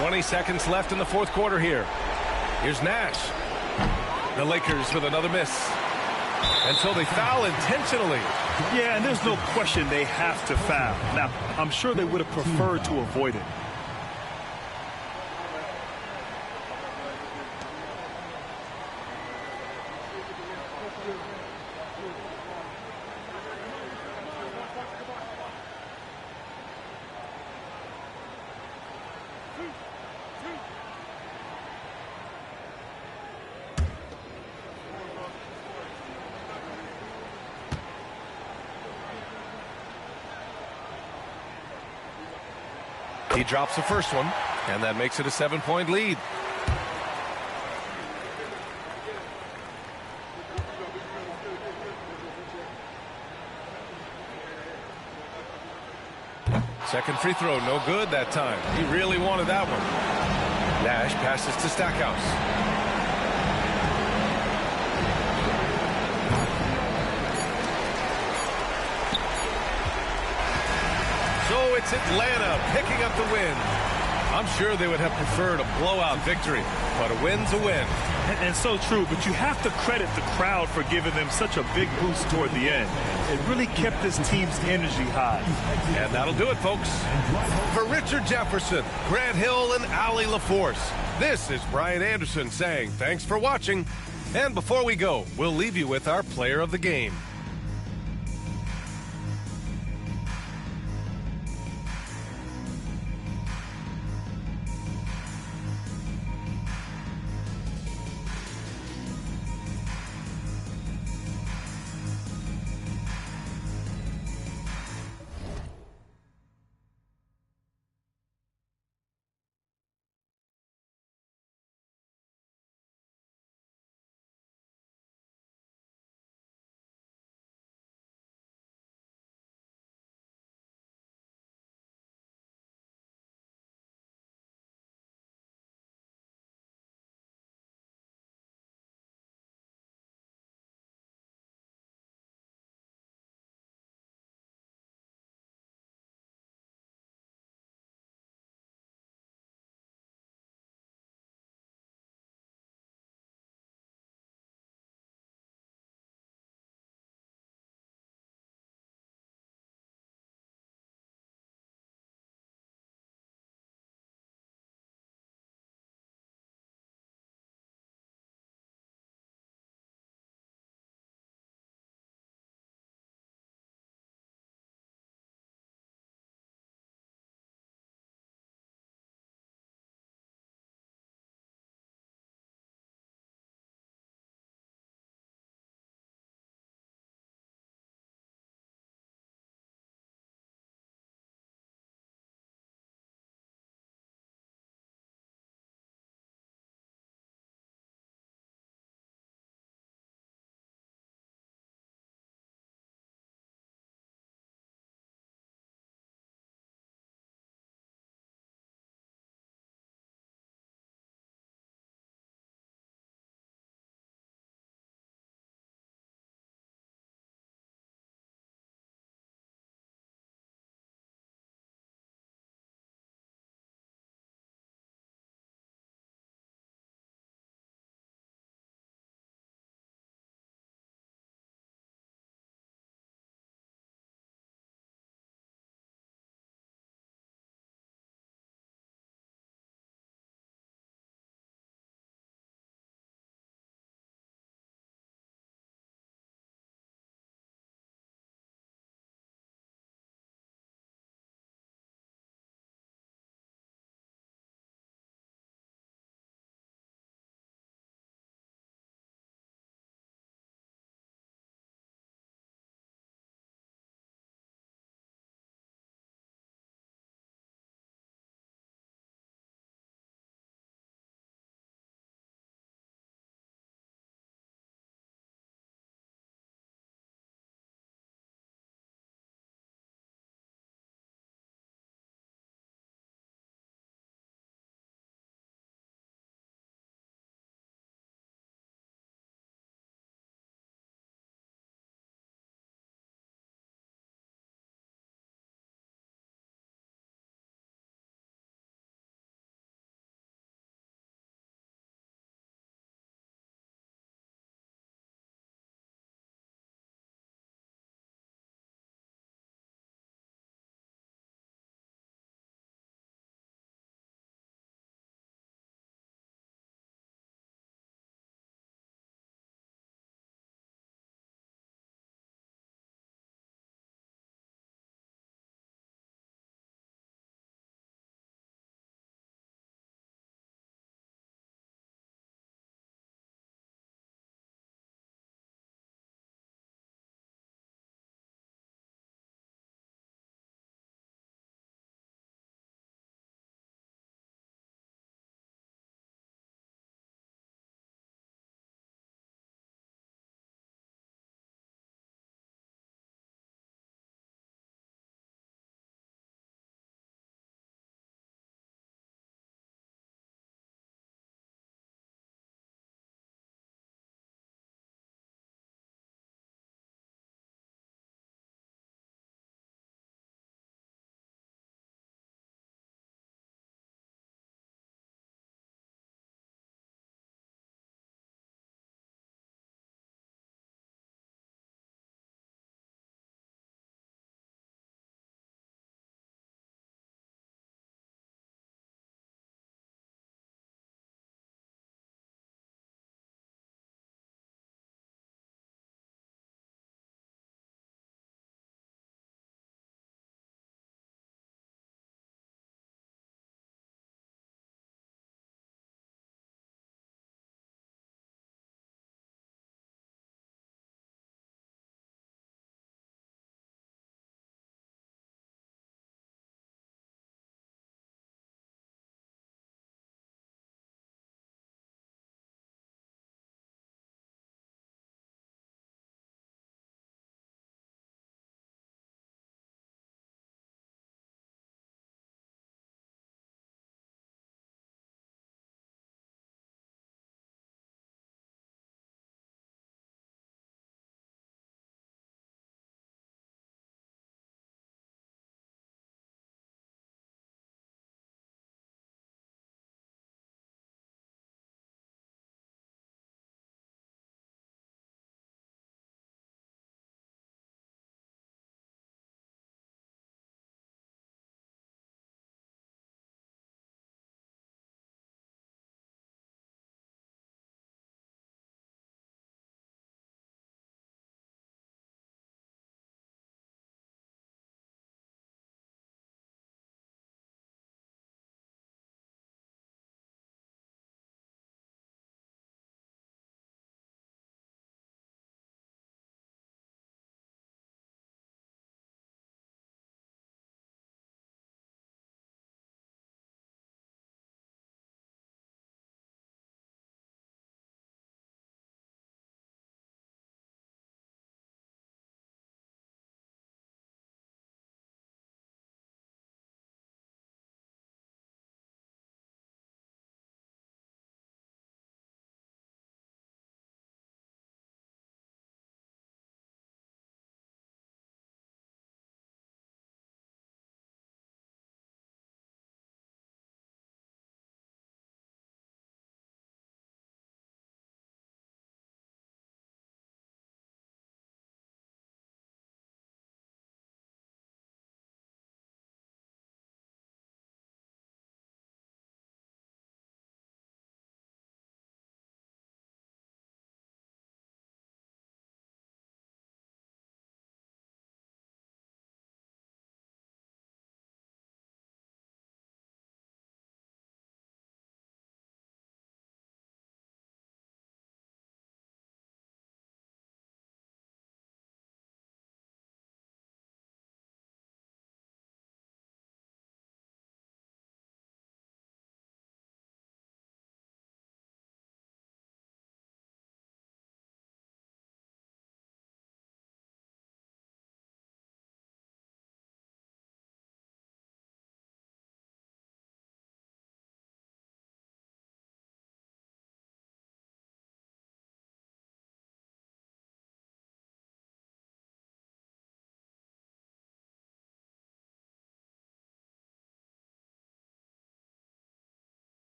20 seconds left in the fourth quarter here. Here's Nash. The Lakers with another miss. And so they foul intentionally. Yeah, and there's no question they have to foul. Now, I'm sure they would have preferred to avoid it. He drops the first one, and that makes it a 7-point lead. Second free throw, no good that time. He really wanted that one. Nash passes to Stackhouse. So it's Atlanta picking up the win. I'm sure they would have preferred a blowout victory, but a win's a win. And so true, but you have to credit the crowd for giving them such a big boost toward the end. It really kept this team's energy high. And that'll do it, folks. For Richard Jefferson, Grant Hill, and Allie LaForce, this is Brian Anderson saying thanks for watching. And before we go, we'll leave you with our player of the game.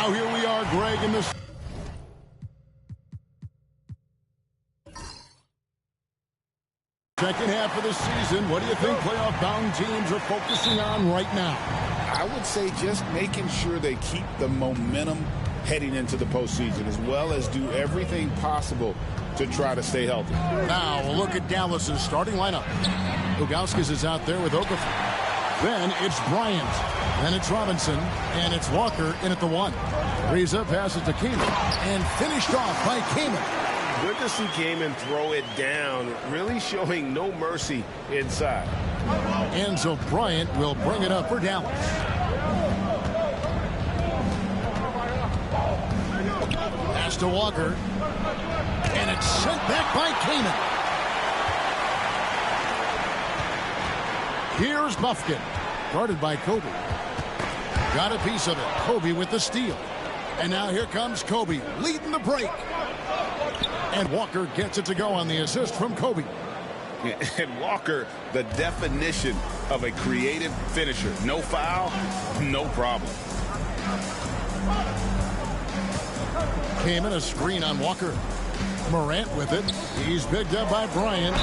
Now here we are, Greg, in this. Second half of the season, what do you think playoff-bound teams are focusing on right now? I would say just making sure they keep the momentum heading into the postseason, as well as do everything possible to try to stay healthy. Now, we'll look at Dallas's starting lineup. Ilgauskas is out there with Okafor. Then it's Bryant. Then it's Robinson. And it's Walker in at the 1. Ariza passes to Kaman. And finished off by Kaman. Good to see Kaman throw it down, really showing no mercy inside. Enzo Bryant will bring it up for Dallas. Pass to Walker. And it's sent back by Kaman. Here's Bufkin. Guarded by Kobe. Got a piece of it. Kobe with the steal. And now here comes Kobe leading the break. And Walker gets it to go on the assist from Kobe. And Walker, the definition of a creative finisher. No foul, no problem. Kaman, a screen on Walker. Morant with it. He's picked up by Bryant.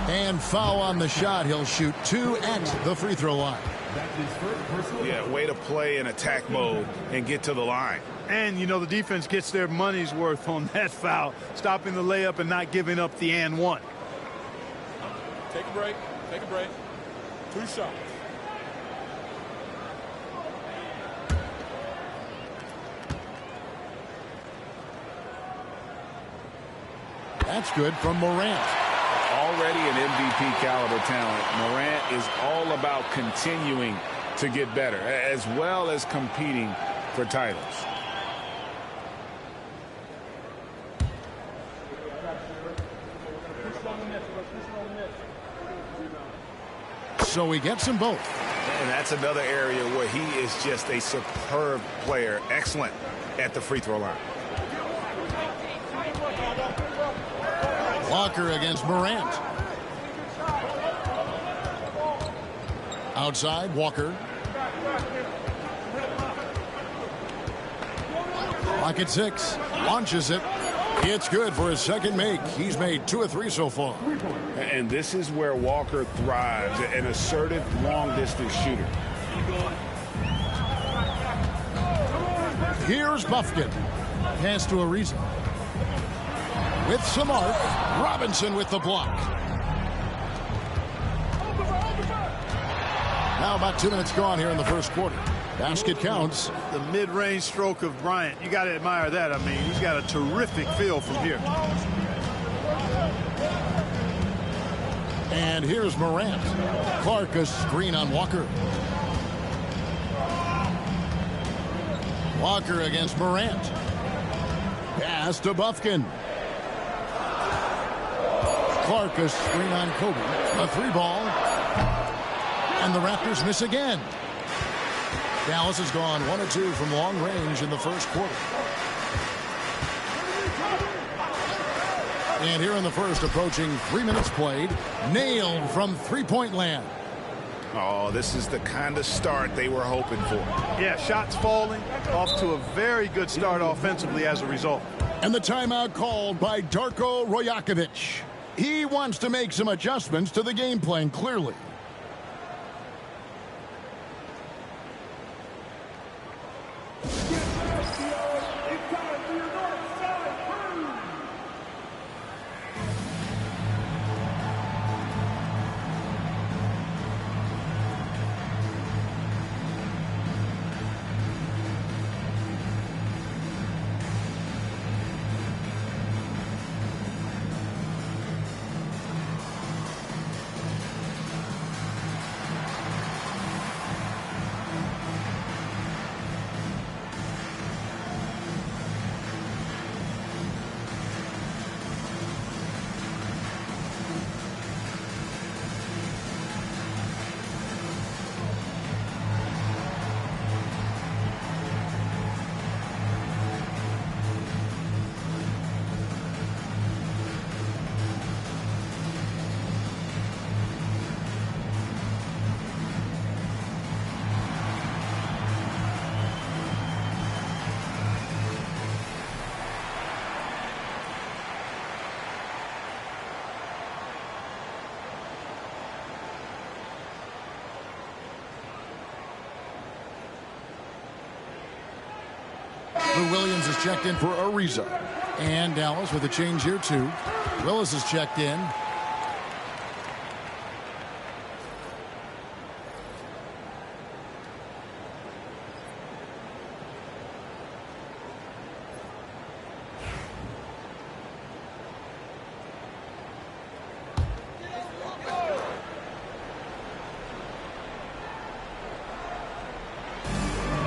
And foul on the shot. He'll shoot 2 at the free throw line. Yeah, way to play in attack mode and get to the line. And, you know, the defense gets their money's worth on that foul, stopping the layup and not giving up the and one. Take a break. Take a break. 2 shots. That's good from Morant. Already an MVP caliber talent, Morant is all about continuing to get better, as well as competing for titles. So he gets them both. And that's another area where he is just a superb player. Excellent at the free throw line. Walker against Morant. Outside, Walker. Clock at 6. Launches it. It's good for his second make. He's made 2 of 3 so far. And this is where Walker thrives, an assertive long-distance shooter. Here's Bufkin. Pass to Ariza. With some arc, Robinson with the block. Now about 2 minutes gone here in the first quarter. Basket counts. The mid-range stroke of Bryant, you got to admire that. I mean, he's got a terrific feel from here. And here's Morant. Clark a screen on Walker. Walker against Morant. Pass to Bufkin. Clark a screen on Kobe. A 3-ball. And the Raptors miss again. Dallas has gone 1 of 2 from long range in the first quarter. And here in the first, approaching 3 minutes played, nailed from three-point land. Oh, this is the kind of start they were hoping for. Yeah, shots falling, off to a very good start offensively as a result. And the timeout called by Darko Rajakovic. He wants to make some adjustments to the game plan, clearly. Lou Williams is checked in for Ariza. And Dallas with a change here, too. Willis is checked in.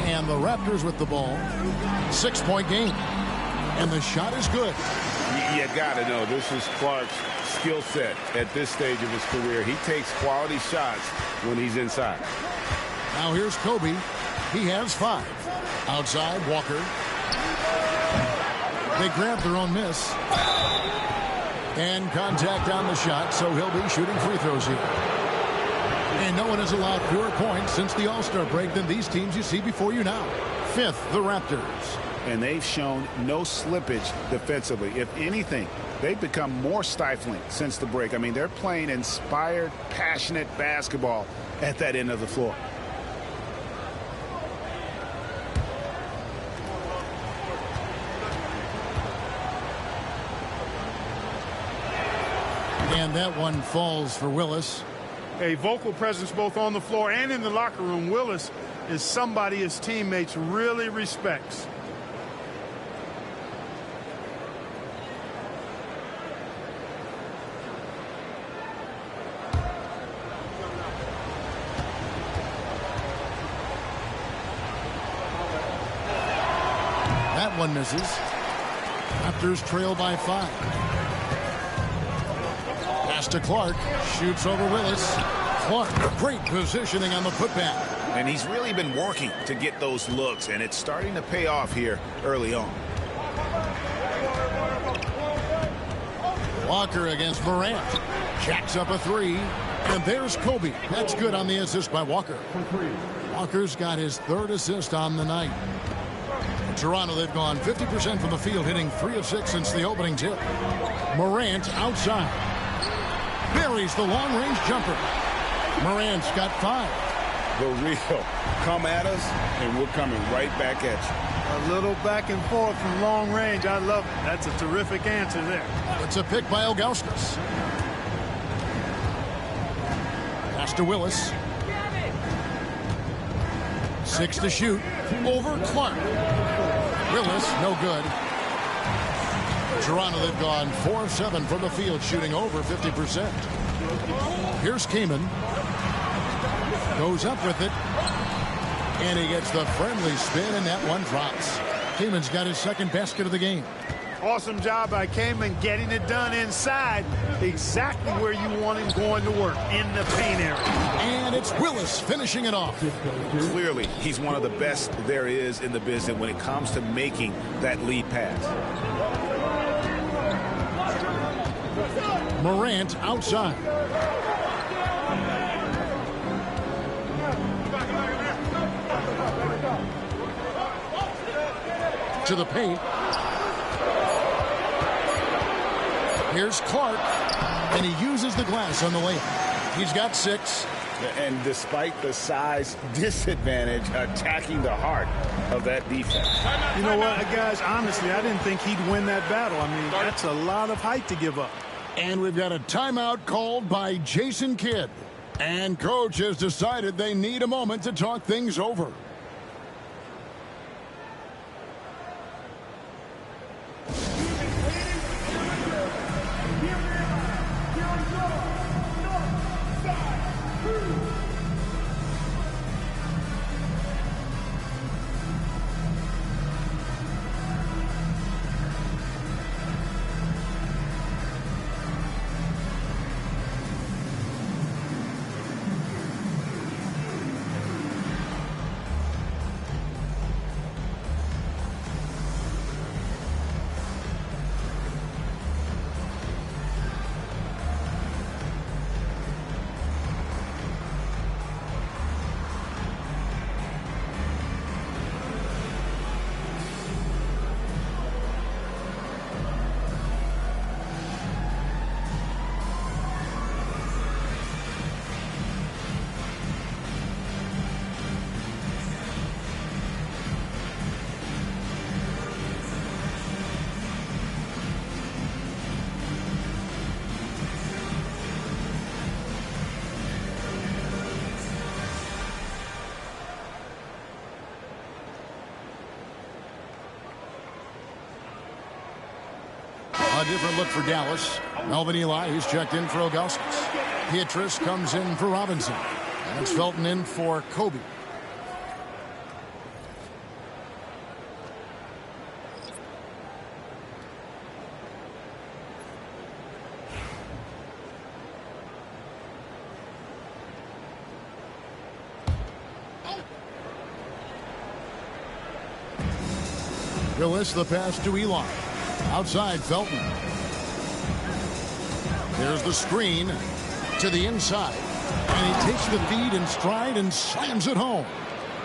And the Raptors with the ball. 6-point game. And the shot is good. You got to know this is Clark's skill set at this stage of his career. He takes quality shots when he's inside. Now here's Kobe. He has 5. Outside, Walker. They grab their own miss. And contact on the shot, so he'll be shooting free throws here. And no one has allowed fewer points since the All-Star break than these teams you see before you now. 5th, the Raptors. And they've shown no slippage defensively. If anything, they've become more stifling since the break. I mean, they're playing inspired, passionate basketball at that end of the floor. And that one falls for Willis. A vocal presence both on the floor and in the locker room. Willis is somebody his teammates really respects. That one misses. Raptors trail by 5. Pass to Clark. Shoots over Willis. Clark, great positioning on the putback. And he's really been working to get those looks, and it's starting to pay off here early on. Walker against Morant. Jacks up a 3. And there's Kobe. That's good on the assist by Walker. Walker's got his 3rd assist on the night. In Toronto, they've gone 50% from the field, hitting 3 of 6 since the opening tip. Morant outside. Buries the long-range jumper. Morant's got 5. The real come at us, and we're coming right back at you. A little back and forth from long range. I love it. That's a terrific answer there. It's a pick by Ilgauskas. Pass to Willis. 6 to shoot. Over Clark. Willis, no good. Toronto, they've gone 4 of 7 from the field, shooting over 50%. Here's Kaman. Goes up with it. And he gets the friendly spin, and that one drops. Kaman's got his 2nd basket of the game. Awesome job by Kaman getting it done inside. Exactly where you want him going to work, in the paint area. And it's Willis finishing it off. Clearly, he's one of the best there is in the business when it comes to making that lead pass. Morant outside. To the paint. Here's Clark, and he uses the glass on the layup. He's got 6. And despite the size disadvantage, attacking the heart of that defense. You know what, guys, honestly, I didn't think he'd win that battle. I mean, that's a lot of height to give up. And we've got a timeout called by Jason Kidd. And coach has decided they need a moment to talk things over. A different look for Dallas. Melvin Ely, he's checked in for Ilgauskas. Pietrus comes in for Robinson. And it's Felton in for Kobe. Willis, the pass to Eli. Outside, Felton. There's the screen to the inside. And he takes the feed in stride and slams it home.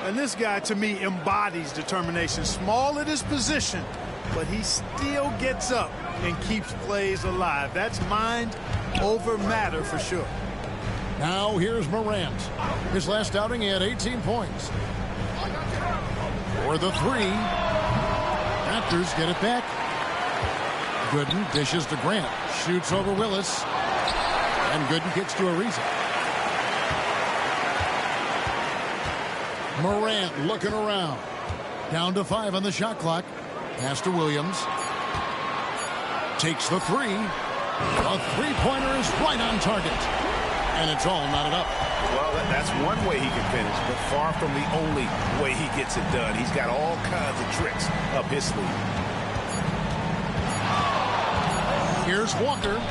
And this guy, to me, embodies determination. Small at his position, but he still gets up and keeps plays alive. That's mind over matter for sure. Now here's Morant. His last outing, he had 18 points. For the three. Raptors get it back. Gooden dishes to Grant. Shoots over Willis. And Gooden kicks to Ariza. Morant looking around. Down to 5 on the shot clock. Pass to Williams. Takes the three. A three-pointer is right on target. And it's all knotted up. Well, that's one way he can finish, but far from the only way he gets it done. He's got all kinds of tricks up his sleeve. Here's Walker.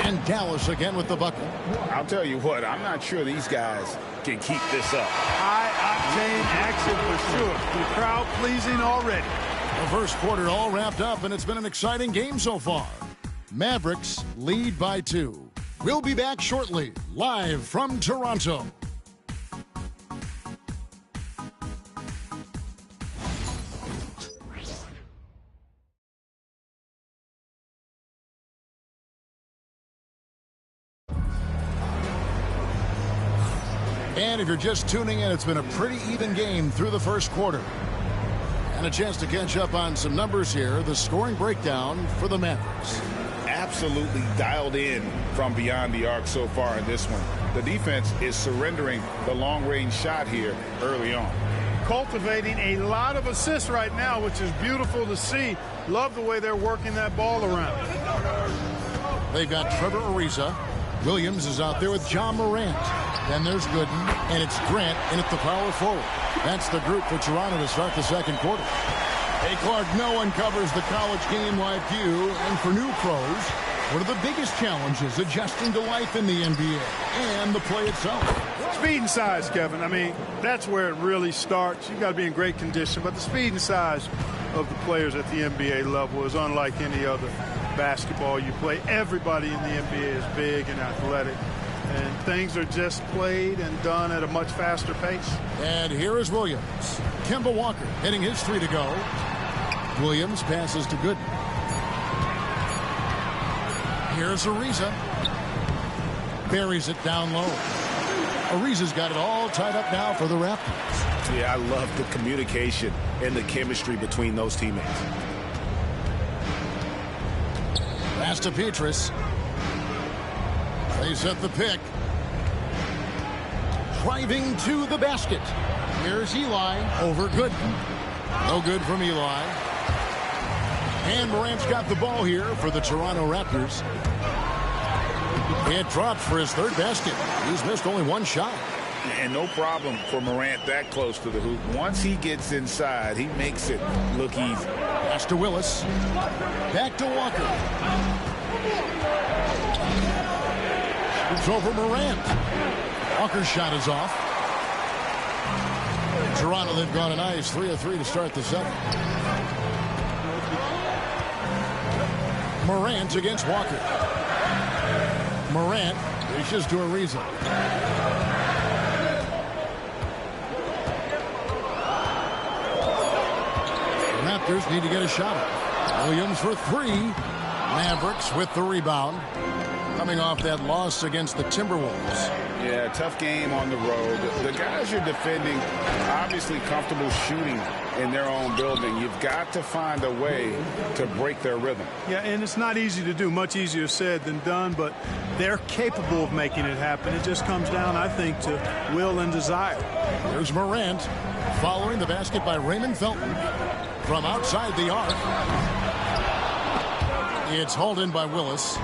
And Dallas again with the bucket. I'll tell you what, I'm not sure these guys can keep this up. High-octane action for sure. The crowd pleasing already. The first quarter all wrapped up, and it's been an exciting game so far. Mavericks lead by 2. We'll be back shortly, live from Toronto. And if you're just tuning in, it's been a pretty even game through the first quarter. And a chance to catch up on some numbers here. The scoring breakdown for the Mavericks. Absolutely dialed in from beyond the arc so far in this one. The defense is surrendering the long-range shot here early on. Cultivating a lot of assists right now, which is beautiful to see. Love the way they're working that ball around. They've got Trevor Ariza. Williams is out there with John Morant. Then there's Gooden, and it's Grant in at the power forward. That's the group for Toronto to start the second quarter. Hey, Clark, no one covers the college game like you. And for new pros, what are the biggest challenges adjusting to life in the NBA and the play itself? Speed and size, Kevin. I mean, that's where it really starts. You've got to be in great condition. But the speed and size of the players at the NBA level is unlike any other basketball you play. Everybody in the NBA is big and athletic. And things are just played and done at a much faster pace. And here is Williams. Kemba Walker hitting his three to go. Williams passes to Gooden. Here's Ariza. Buries it down low. Ariza's got it all tied up now for the Raptors. Yeah, I love the communication and the chemistry between those teammates. Pass to Pietrus. They set the pick. Driving to the basket. Here's Eli over Gooden. No good from Eli. And Morant's got the ball here for the Toronto Raptors. It dropped for his third basket. He's missed only one shot. And no problem for Morant that close to the hoop. Once he gets inside, he makes it look easy. Pass to Willis. Back to Walker. It's over Morant. Walker's shot is off. Toronto, they've gone a nice 3 of 3 to start the second. Morant against Walker. Morant reaches to Ariza. The Raptors need to get a shot. Williams for three. Mavericks with the rebound. Coming off that loss against the Timberwolves. Yeah, tough game on the road. The guys you're defending obviously comfortable shooting in their own building. You've got to find a way to break their rhythm. Yeah, and it's not easy to do. Much easier said than done, but they're capable of making it happen. It just comes down, I think, to will and desire. Here's Morant following the basket by Raymond Felton from outside the arc. It's hauled in by Willis.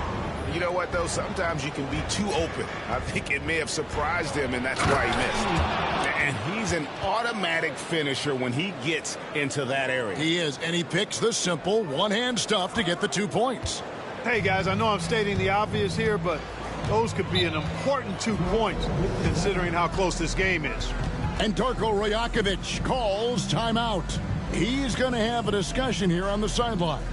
You know what, though? Sometimes you can be too open. I think it may have surprised him, and that's why he missed. And he's an automatic finisher when he gets into that area. He is, and he picks the simple one-hand stuff to get the 2 points. Hey, guys, I know I'm stating the obvious here, but those could be an important 2 points considering how close this game is. And Darko Rajakovic calls timeout. He's going to have a discussion here on the sideline.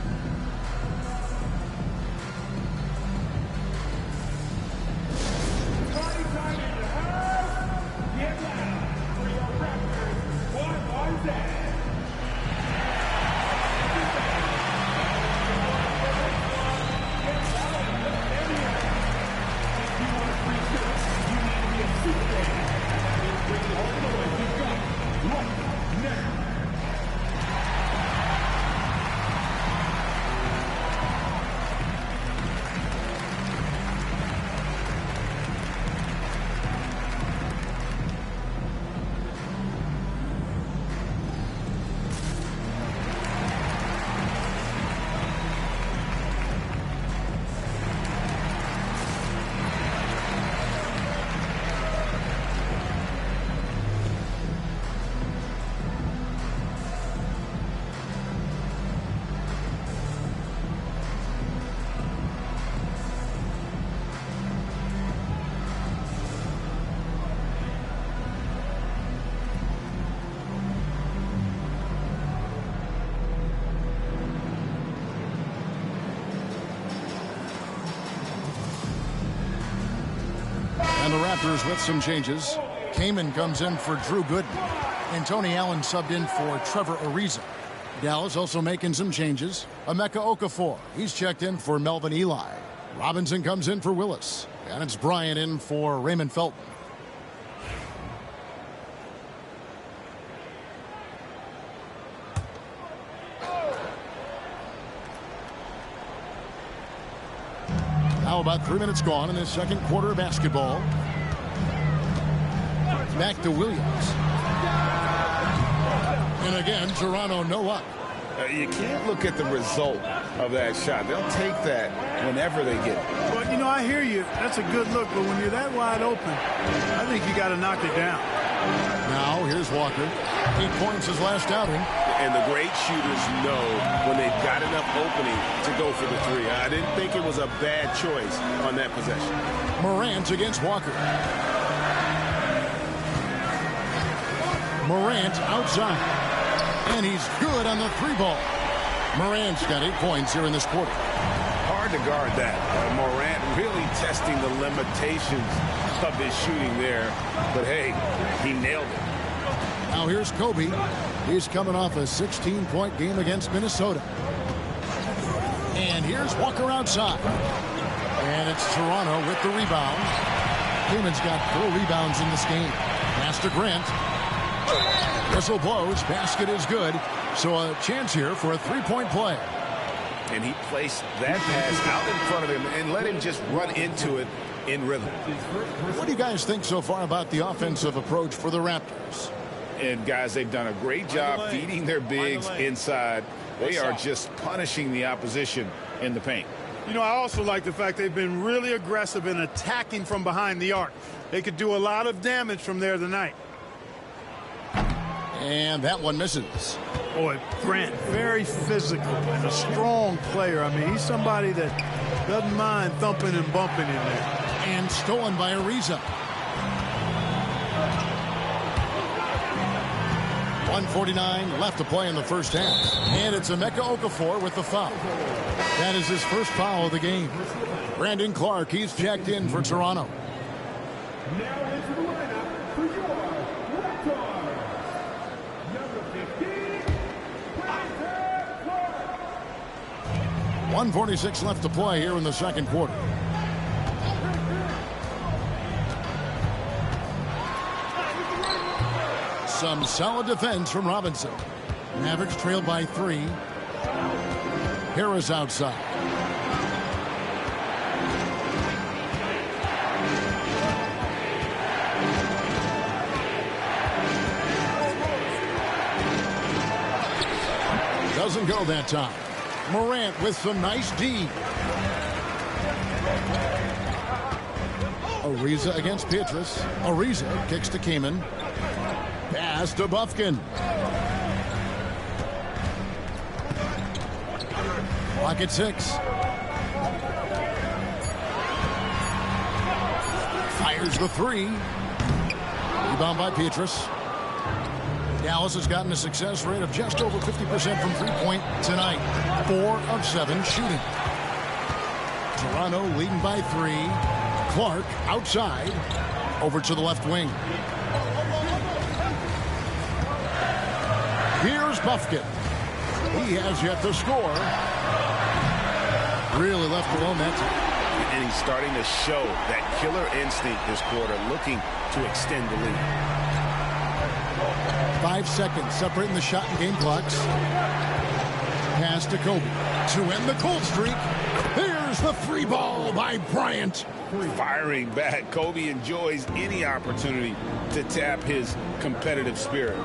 And the Raptors with some changes. Kaman comes in for Drew Gooden. And Tony Allen subbed in for Trevor Ariza. Dallas also making some changes. Emeka Okafor, he's checked in for Melvin Eli. Robinson comes in for Willis. And it's Bryant in for Raymond Felton. Now about 3 minutes gone in this second quarter of basketball. Back to Williams. And again, Toronto no luck. You can't look at the result of that shot. They'll take that whenever they get it. Well, you know, I hear you. That's a good look, but when you're that wide open, I think you got to knock it down. Now, here's Walker. 8 points his last outing. And the great shooters know when they've got enough opening to go for the three. I didn't think it was a bad choice on that possession. Morant against Walker. Morant outside. And he's good on the 3-ball. Morant's got 8 points here in this quarter. Hard to guard that. Morant really testing the limitations of his shooting there. But, hey, he nailed it. Now here's Kobe. He's coming off a 16-point game against Minnesota. And here's Walker outside. And it's Toronto with the rebound. Kaman's got 4 rebounds in this game. Pass to Grant. Whistle blows. Basket is good. So a chance here for a 3-point play. And he placed that pass out in front of him and let him just run into it in rhythm. What do you guys think so far about the offensive approach for the Raptors? And, guys, they've done a great job feeding their bigs inside. They are just punishing the opposition in the paint. You know, I also like the fact they've been really aggressive in attacking from behind the arc. They could do a lot of damage from there tonight. And that one misses. Boy, Grant, very physical and a strong player. I mean, he's somebody that doesn't mind thumping and bumping in there. And stolen by Ariza. 1:49 left to play in the first half. And it's Emeka Okafor with the foul. That is his first foul of the game. Brandon Clark, he's checked in for Toronto. Now into the lineup for your Raptors, number 15, Brandon Clark. 1:46 left to play here in the second quarter. Some solid defense from Robinson. Mavericks trailed by 3. Harris outside. Doesn't go that time. Morant with some nice D. Ariza against Pietrus. Ariza kicks to Kaman. Pass to Bufkin. Clock at 6. Fires the 3. Rebound by Pietrus. Dallas has gotten a success rate of just over 50% from three-point tonight. 4 of 7 shooting. Toronto leading by 3. Clark outside. Over to the left wing. Here's Bufkin. He has yet to score. Really left alone that time. And he's starting to show that killer instinct this quarter, looking to extend the lead. 5 seconds separating the shot and game clocks. Pass to Kobe to end the cold streak. Here's the 3 ball by Bryant. Firing back. Kobe enjoys any opportunity to tap his competitive spirit.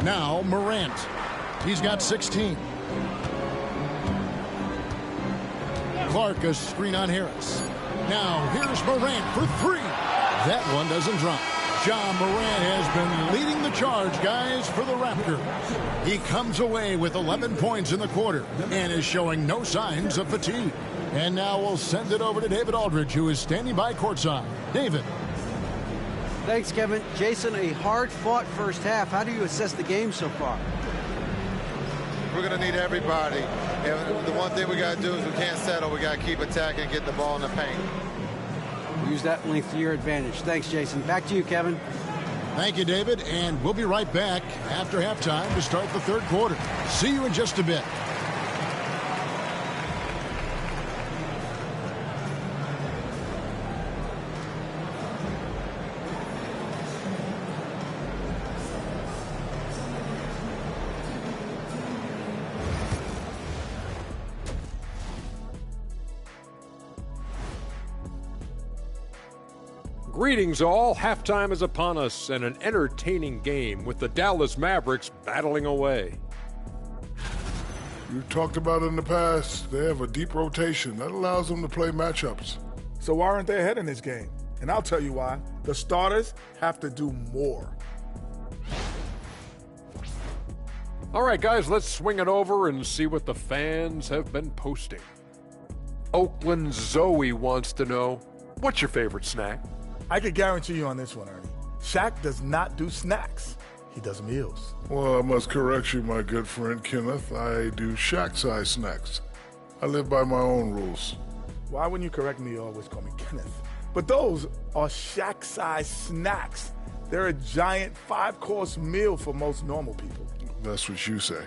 Now Morant. He's got 16. Clark, a screen on Harris. Now here's Morant for 3. That one doesn't drop. Ja Morant has been leading the charge, guys, for the Raptors. He comes away with 11 points in the quarter and is showing no signs of fatigue. And now we'll send it over to David Aldridge, who is standing by courtside. David. Thanks, Kevin. Jason, a hard-fought first half. How do you assess the game so far? We're going to need everybody. And the one thing we got to do is we can't settle. We got to keep attacking and get the ball in the paint. Use that length to your advantage. Thanks, Jason. Back to you, Kevin. Thank you, David. And we'll be right back after halftime to start the third quarter. See you in just a bit. Greetings all. Halftime is upon us and an entertaining game with the Dallas Mavericks battling away. You've talked about it in the past. They have a deep rotation. That allows them to play matchups. So why aren't they ahead in this game? And I'll tell you why. The starters have to do more. All right, guys, let's swing it over and see what the fans have been posting. Oakland Zoe wants to know, what's your favorite snack? I could guarantee you on this one, Ernie. Shaq does not do snacks. He does meals. Well, I must correct you, my good friend Kenneth. I do Shaq-size snacks. I live by my own rules. Why wouldn't you correct me? You always call me Kenneth. But those are Shaq-size snacks. They're a giant 5-course meal for most normal people. That's what you say.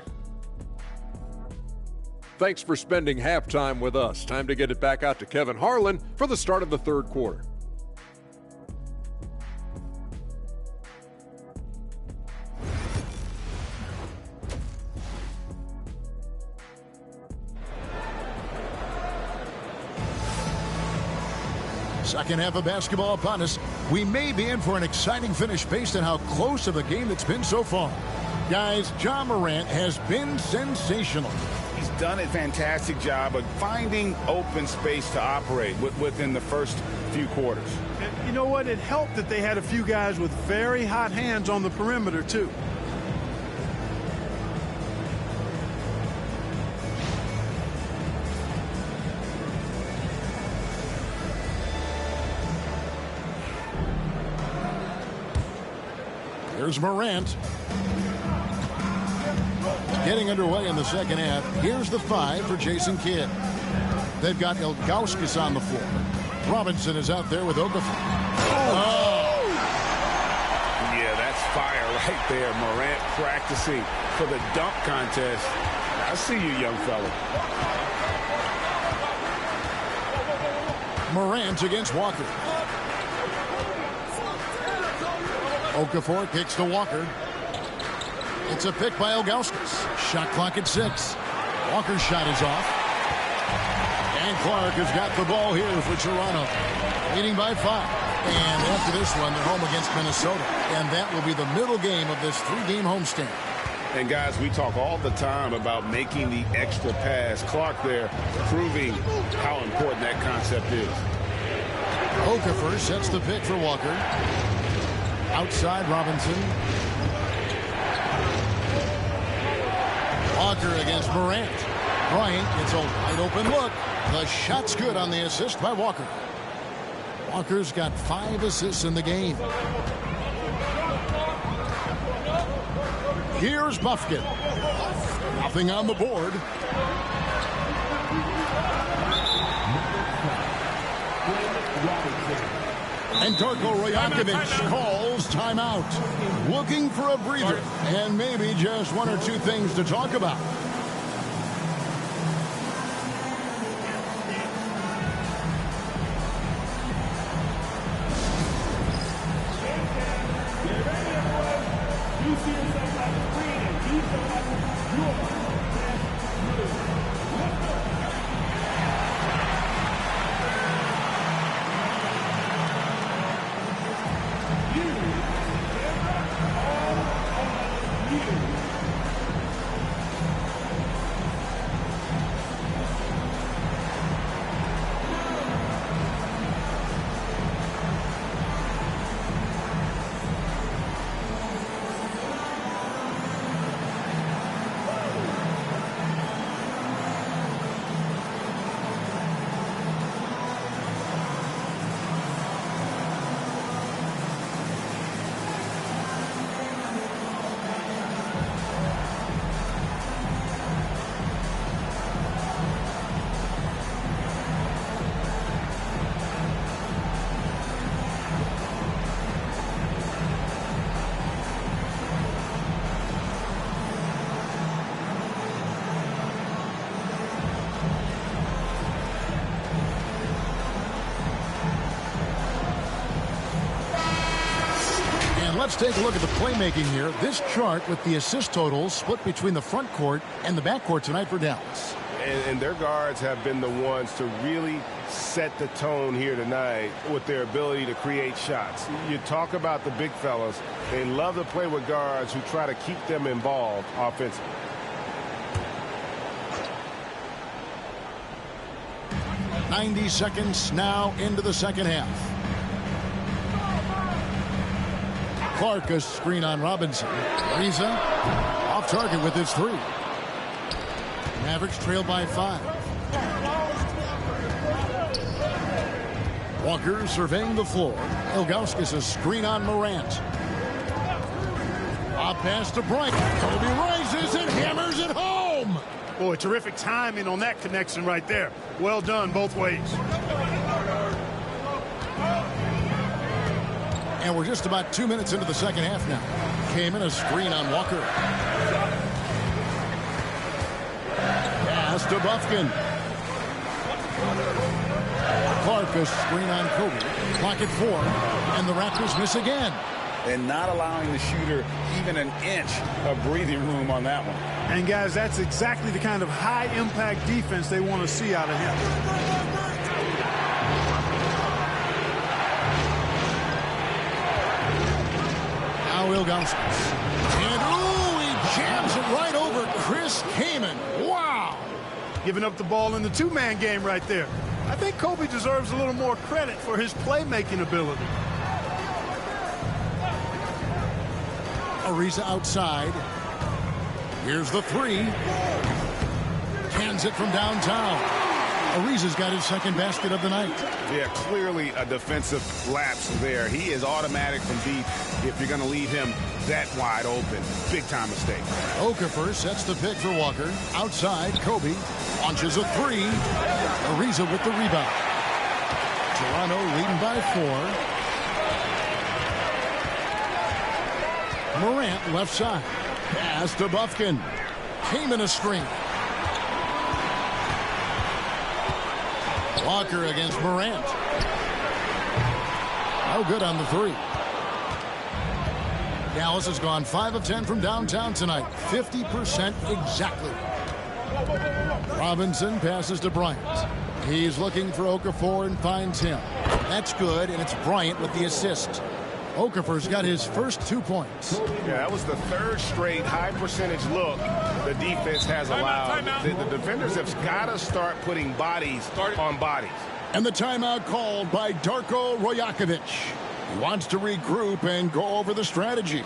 Thanks for spending halftime with us. Time to get it back out to Kevin Harlan for the start of the third quarter. Second half of basketball upon us. We may be in for an exciting finish based on how close of a game it's been so far. Guys, Ja Morant has been sensational. He's done a fantastic job of finding open space to operate within the first few quarters. And you know what? It helped that they had a few guys with very hot hands on the perimeter, too. Here's Morant. Getting underway in the second half. Here's the 5 for Jason Kidd. They've got Ilgauskas on the floor. Robinson is out there with Okafor. Oh! Yeah, that's fire right there. Morant practicing for the dunk contest. I see you, young fella. Morant against Walker. Okafor kicks to Walker. It's a pick by Ilgauskas. Shot clock at 6. Walker's shot is off. And Clark has got the ball here for Toronto. Leading by 5. And after this one, they're home against Minnesota. And that will be the middle game of this 3-game homestand. And guys, we talk all the time about making the extra pass. Clark there proving how important that concept is. Okafor sets the pick for Walker. Outside Robinson. Walker against Morant. Bryant gets a wide open look. The shot's good on the assist by Walker. Walker's got 5 assists in the game. Here's Bufkin. Nothing on the board. And Darko Rajakovic calls timeout. Looking for a breather and maybe just 1 or 2 things to talk about. Let's take a look at the playmaking here. This chart with the assist totals split between the front court and the back court tonight for Dallas. And their guards have been the ones to really set the tone here tonight with their ability to create shots. You talk about the big fellas. They love to play with guards who try to keep them involved offensively. .90 seconds now into the second half. Clark, a screen on Robinson. Ariza off target with his 3. Mavericks trail by 5. Walker surveying the floor. Ilgauskas a screen on Morant. Up pass to Bryant. Kobe rises and hammers it home. Boy, terrific timing on that connection right there. Well done both ways. And we're just about 2 minutes into the second half now. Came in a screen on Walker. Pass to Bufkin. Clark a screen on Kobe. Clock at 4. And the Raptors miss again. And not allowing the shooter even an inch of breathing room on that one. And guys, that's exactly the kind of high impact defense they want to see out of him. Ilgauskas. And ooh, he jams it right over Chris Kaman. Wow. Giving up the ball in the 2-man game right there. I think Kobe deserves a little more credit for his playmaking ability. Ariza outside. Here's the 3. Cans it from downtown. Ariza's got his second basket of the night. Yeah, clearly a defensive lapse there. He is automatic from deep if you're going to leave him that wide open. Big time mistake. Okafor sets the pick for Walker. Outside, Kobe launches a 3. Ariza with the rebound. Toronto leading by 4. Morant left side. Pass to Bufkin. Came in a screen. Walker against Morant. No good on the 3. Dallas has gone 5 of 10 from downtown tonight. 50% exactly. Robinson passes to Bryant. He's looking for Okafor and finds him. That's good, and it's Bryant with the assist. Okafor's got his first 2 points. Yeah, that was the third straight high percentage look the defense has allowed. The defenders have got to start putting bodies on bodies. And the timeout called by Darko Rojakovic. He wants to regroup and go over the strategy.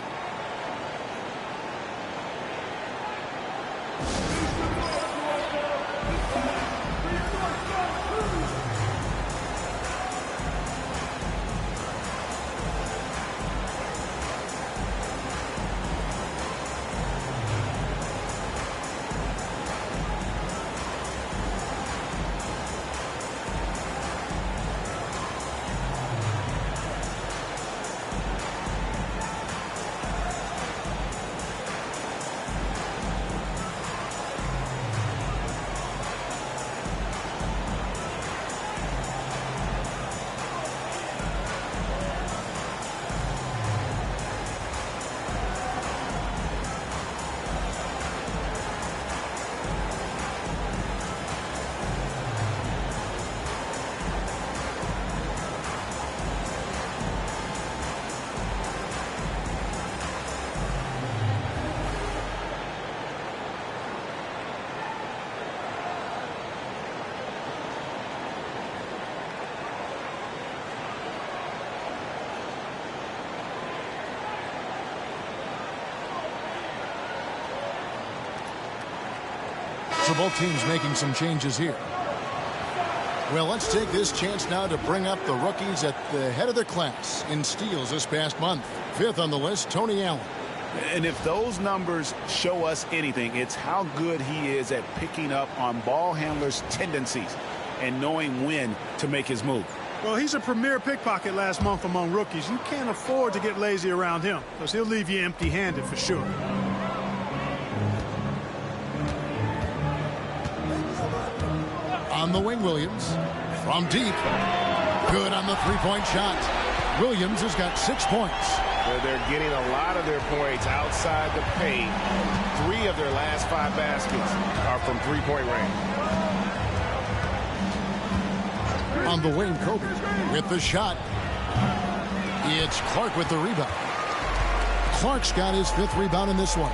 So both teams making some changes here. Well, let's take this chance now to bring up the rookies at the head of their class in steals this past month. 5th on the list, Tony Allen. And if those numbers show us anything, it's how good he is at picking up on ball handlers' tendencies and knowing when to make his move. Well, he's a premier pickpocket last month among rookies. You can't afford to get lazy around him because he'll leave you empty-handed for sure. On the wing, Williams. From deep. Good on the three-point shot. Williams has got 6 points. They're getting a lot of their points outside the paint. 3 of their last 5 baskets are from three-point range. On the wing, Kobe with the shot. It's Clark with the rebound. Clark's got his 5th rebound in this one.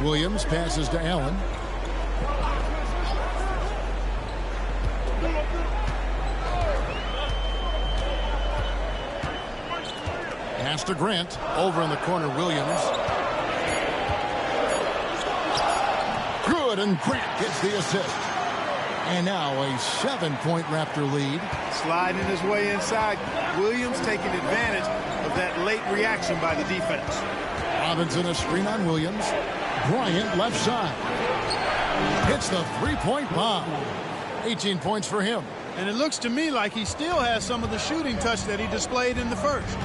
Williams passes to Allen. Pass to Grant. Over in the corner, Williams. Good, and Grant gets the assist. And now a 7-point Raptor lead. Sliding his way inside. Williams taking advantage of that late reaction by the defense. Robinson a screen on Williams. Bryant left side. Hits the three-point bomb. 18 points for him. And it looks to me like he still has some of the shooting touch that he displayed in the first.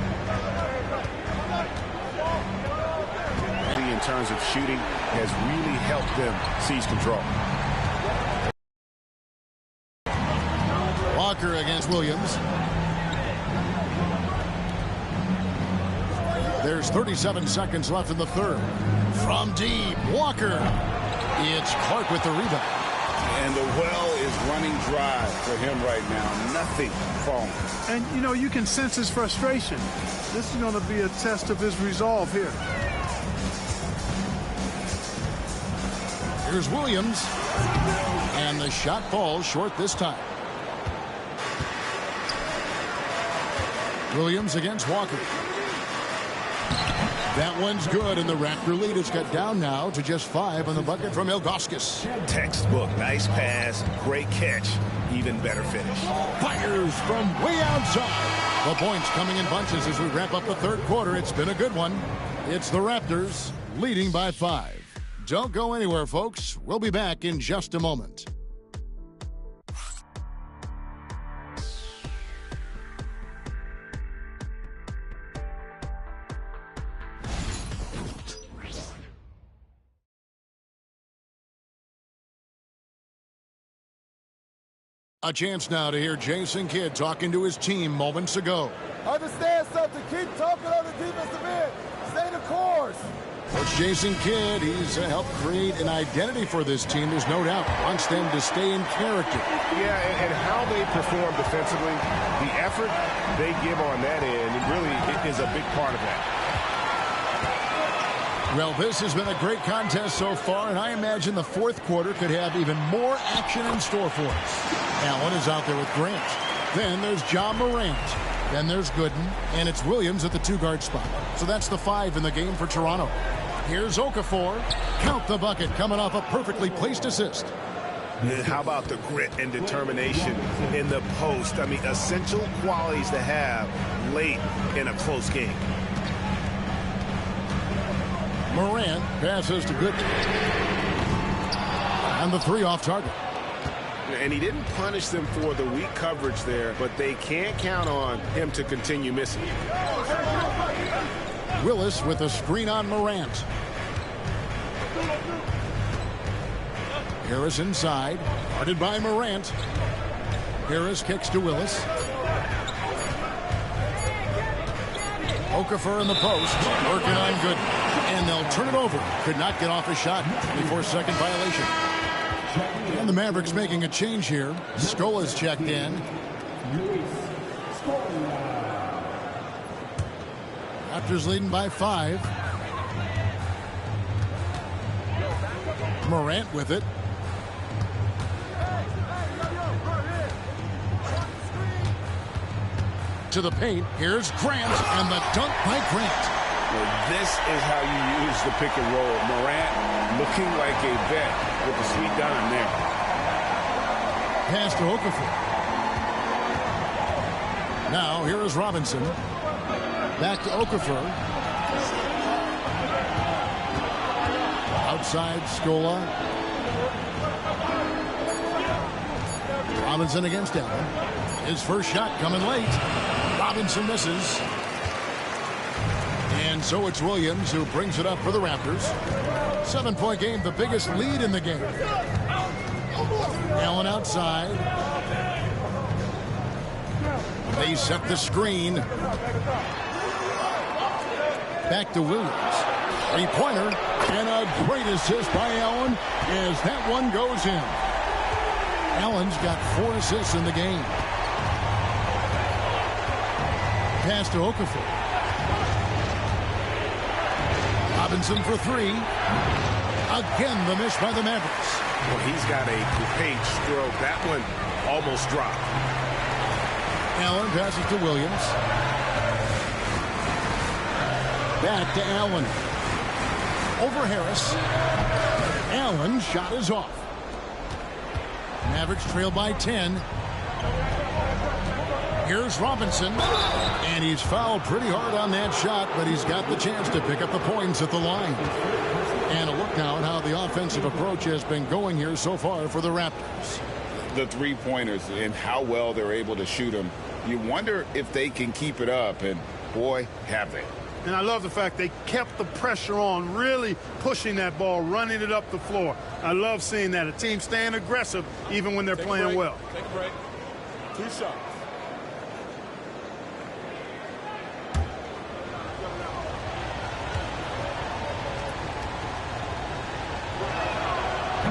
In terms of shooting, has really helped them seize control. Walker against Williams. There's 37 seconds left in the third. From deep, Walker. It's Clark with the rebound. And the well is running dry for him right now. Nothing falling. And, you know, you can sense his frustration. This is going to be a test of his resolve here. Here's Williams. And the shot falls short this time. Williams against Walker. That one's good, and the Raptor lead has got down now to just 5 on the bucket from Ilgauskas. Textbook, nice pass, great catch, even better finish. Fires from way outside. The points coming in bunches as we wrap up the third quarter. It's been a good one. It's the Raptors leading by 5. Don't go anywhere, folks. We'll be back in just a moment. A chance now to hear Jason Kidd talking to his team moments ago. Understand something. Keep talking on the defensive end. Stay the course. Coach Jason Kidd, he's helped create an identity for this team. There's no doubt. Wants them to stay in character. Yeah, and how they perform defensively, the effort they give on that end, it really is a big part of that. Well, this has been a great contest so far, and I imagine the fourth quarter could have even more action in store for us. Allen is out there with Grant. Then there's John Morant. Then there's Gooden, and it's Williams at the 2-guard spot. So that's the 5 in the game for Toronto. Here's Okafor. Count the bucket, coming off a perfectly placed assist. How about the grit and determination in the post? I mean, essential qualities to have late in a close game. Morant passes to Gooden. And the 3 off target. And he didn't punish them for the weak coverage there, but they can't count on him to continue missing. Willis with a screen on Morant. Harris inside, guarded by Morant. Harris kicks to Willis. Okafor in the post, working on Gooden. And they'll turn it over. Could not get off a shot. 24-second violation. And the Mavericks making a change here. Scola's checked in. Raptors leading by 5. Morant with it. To the paint. Here's Grant, and the dunk by Grant. Well, this is how you use the pick and roll. Morant looking like a vet with the sweet dime there. Pass to Okafor. Now here is Robinson. Back to Okafor. Outside Scola. Robinson against Allen. His first shot coming late. Robinson misses. And so it's Williams who brings it up for the Raptors. 7-point game, the biggest lead in the game. Allen outside. They set the screen. Back to Williams. 3-pointer. And a great assist by Allen as that one goes in. Allen's got 4 assists in the game. Pass to Okafor. Robinson for 3. Again, the miss by the Mavericks. Well, he's got a great stroke. That one almost dropped. Allen passes to Williams. Back to Allen. Over Harris. Allen's shot is off. Mavericks trail by 10. Here's Robinson. And he's fouled pretty hard on that shot, but he's got the chance to pick up the points at the line. And a look now at how the offensive approach has been going here so far for the Raptors. The 3-pointers and how well they're able to shoot them. You wonder if they can keep it up, and boy, have they. And I love the fact they kept the pressure on, really pushing that ball, running it up the floor. I love seeing that. A team staying aggressive even when they're playing well. Take a break. 2 shots.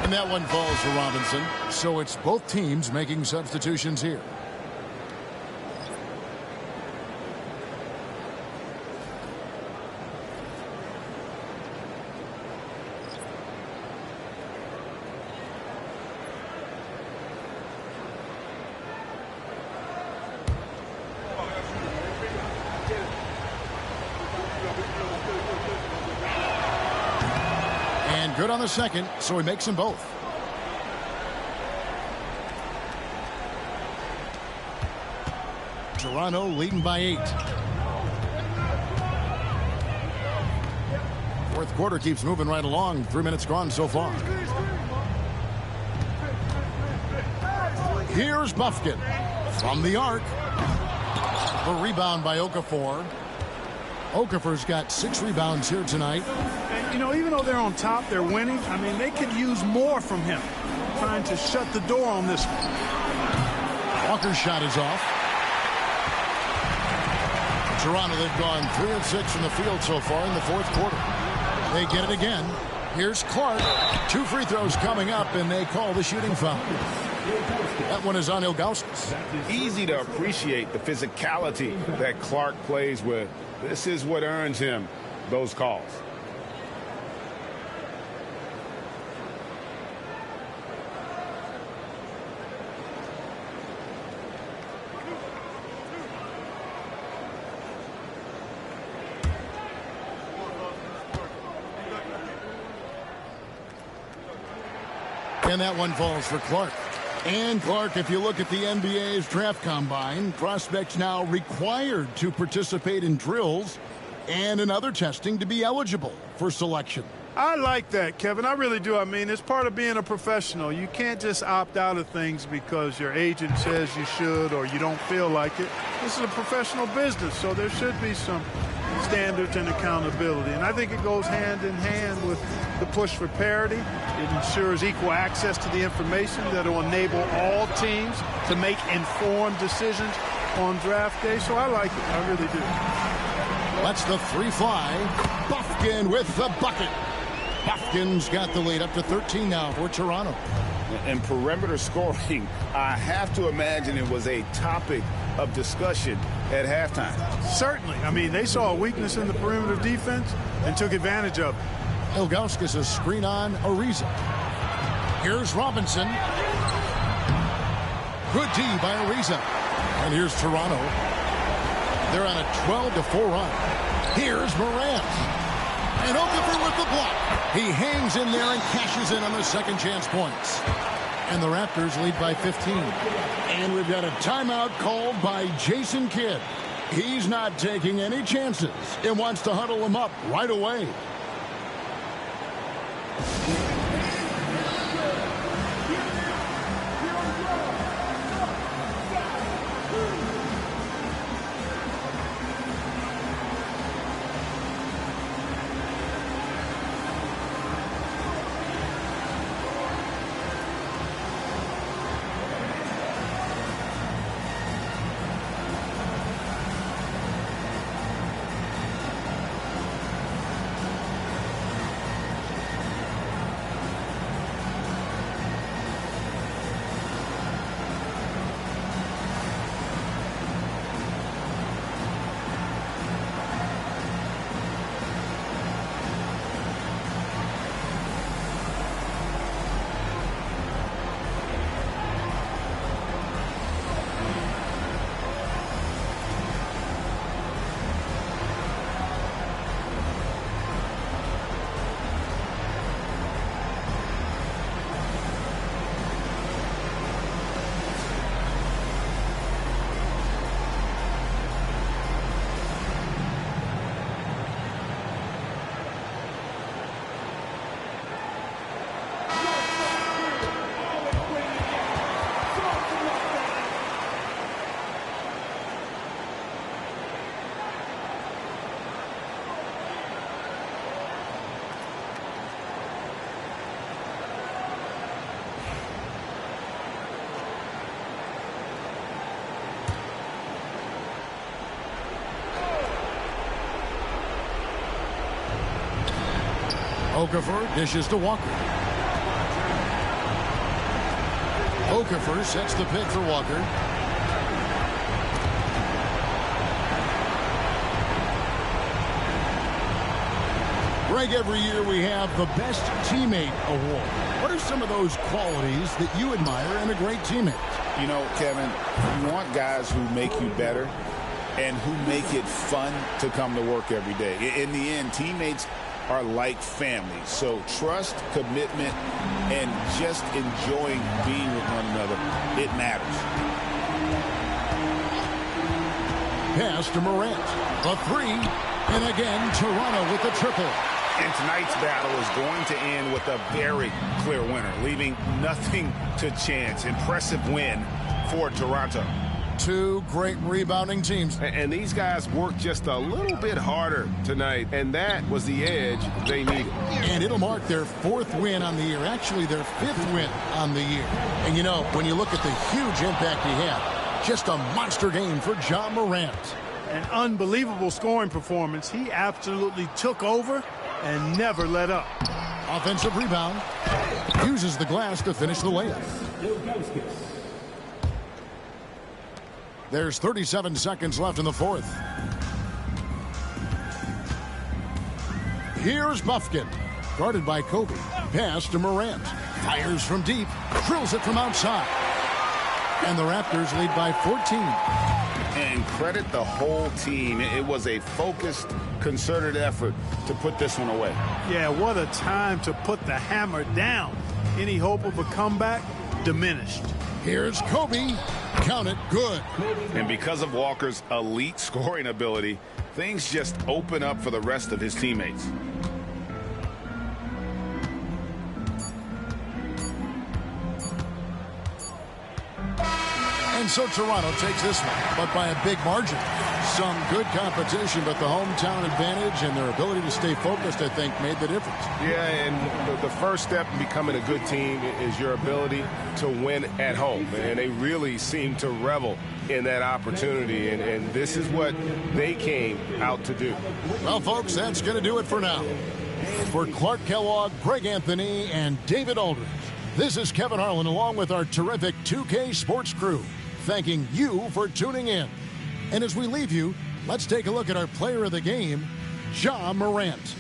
And that one falls for Robinson. So it's both teams making substitutions here. Good on the second, so he makes them both. Toronto leading by 8. Fourth quarter keeps moving right along. 3 minutes gone so far. Here's Bufkin from the arc. A rebound by Okafor. Okafor's got 6 rebounds here tonight. And, you know, even though they're on top, they're winning. I mean, they could use more from him. Trying to shut the door on this one. Walker's shot is off. Toronto, they've gone 3 of 6 from the field so far in the fourth quarter. They get it again. Here's Clark. 2 free throws coming up, and they call the shooting foul. That one is on Ilgauskas. Easy to appreciate the physicality that Clark plays with. This is what earns him those calls. And that one falls for Clark. And Clark, if you look at the NBA's draft combine, prospects now required to participate in drills and in other testing to be eligible for selection. I like that, Kevin. I really do. I mean, it's part of being a professional. You can't just opt out of things because your agent says you should or you don't feel like it. This is a professional business, so there should be some standards and accountability. And I think it goes hand in hand with the push for parity. It ensures equal access to the information that will enable all teams to make informed decisions on draft day. So I like it. I really do. That's the 3-fly. Bufkin with the bucket. Bufkin's got the lead up to 13 now for Toronto. And perimeter scoring, I have to imagine it was a topic of discussion at halftime. Certainly. I mean, they saw a weakness in the perimeter defense and took advantage of it. Ilgauskas a screen on Ariza. Here's Robinson. Good D by Ariza. And here's Toronto. They're on a 12-4 run. Here's Morant. And Okafor with the block. He hangs in there and cashes in on the second chance points. And the Raptors lead by 15. And we've got a timeout called by Jason Kidd. He's not taking any chances and wants to huddle them up right away. Okafor dishes to Walker. Okafor sets the pick for Walker. Greg, every year we have the Best Teammate Award. What are some of those qualities that you admire in a great teammate? You know, Kevin, you want guys who make you better and who make it fun to come to work every day. In the end, teammates are like family. So trust, commitment, and just enjoying being with one another, it matters. Pass to Morant. A three. And again, Toronto with the triple. And tonight's battle is going to end with a very clear winner, leaving nothing to chance. Impressive win for Toronto. Two great rebounding teams. And these guys worked just a little bit harder tonight, and that was the edge they needed. And it'll mark their fourth win on the year, actually their fifth win on the year. And you know, when you look at the huge impact he had, just a monster game for Ja Morant. An unbelievable scoring performance. He absolutely took over and never let up. Offensive rebound. Uses the glass to finish the layup. There's 37 seconds left in the fourth. Here's Bufkin. Guarded by Kobe. Pass to Morant. Fires from deep. Drills it from outside. And the Raptors lead by 14. And credit the whole team. It was a focused, concerted effort to put this one away. Yeah, what a time to put the hammer down. Any hope of a comeback diminished. Here's Kobe. Count it, good. And because of Walker's elite scoring ability, things just open up for the rest of his teammates. And so Toronto takes this one, but by a big margin. Some good competition, but the hometown advantage and their ability to stay focused, I think, made the difference. Yeah, and the first step in becoming a good team is your ability to win at home. And they really seem to revel in that opportunity, and this is what they came out to do. Well, folks, that's going to do it for now. For Clark Kellogg, Greg Anthony, and David Aldridge, this is Kevin Harlan along with our terrific 2K Sports crew, thanking you for tuning in. And as we leave you, let's take a look at our player of the game, Ja Morant.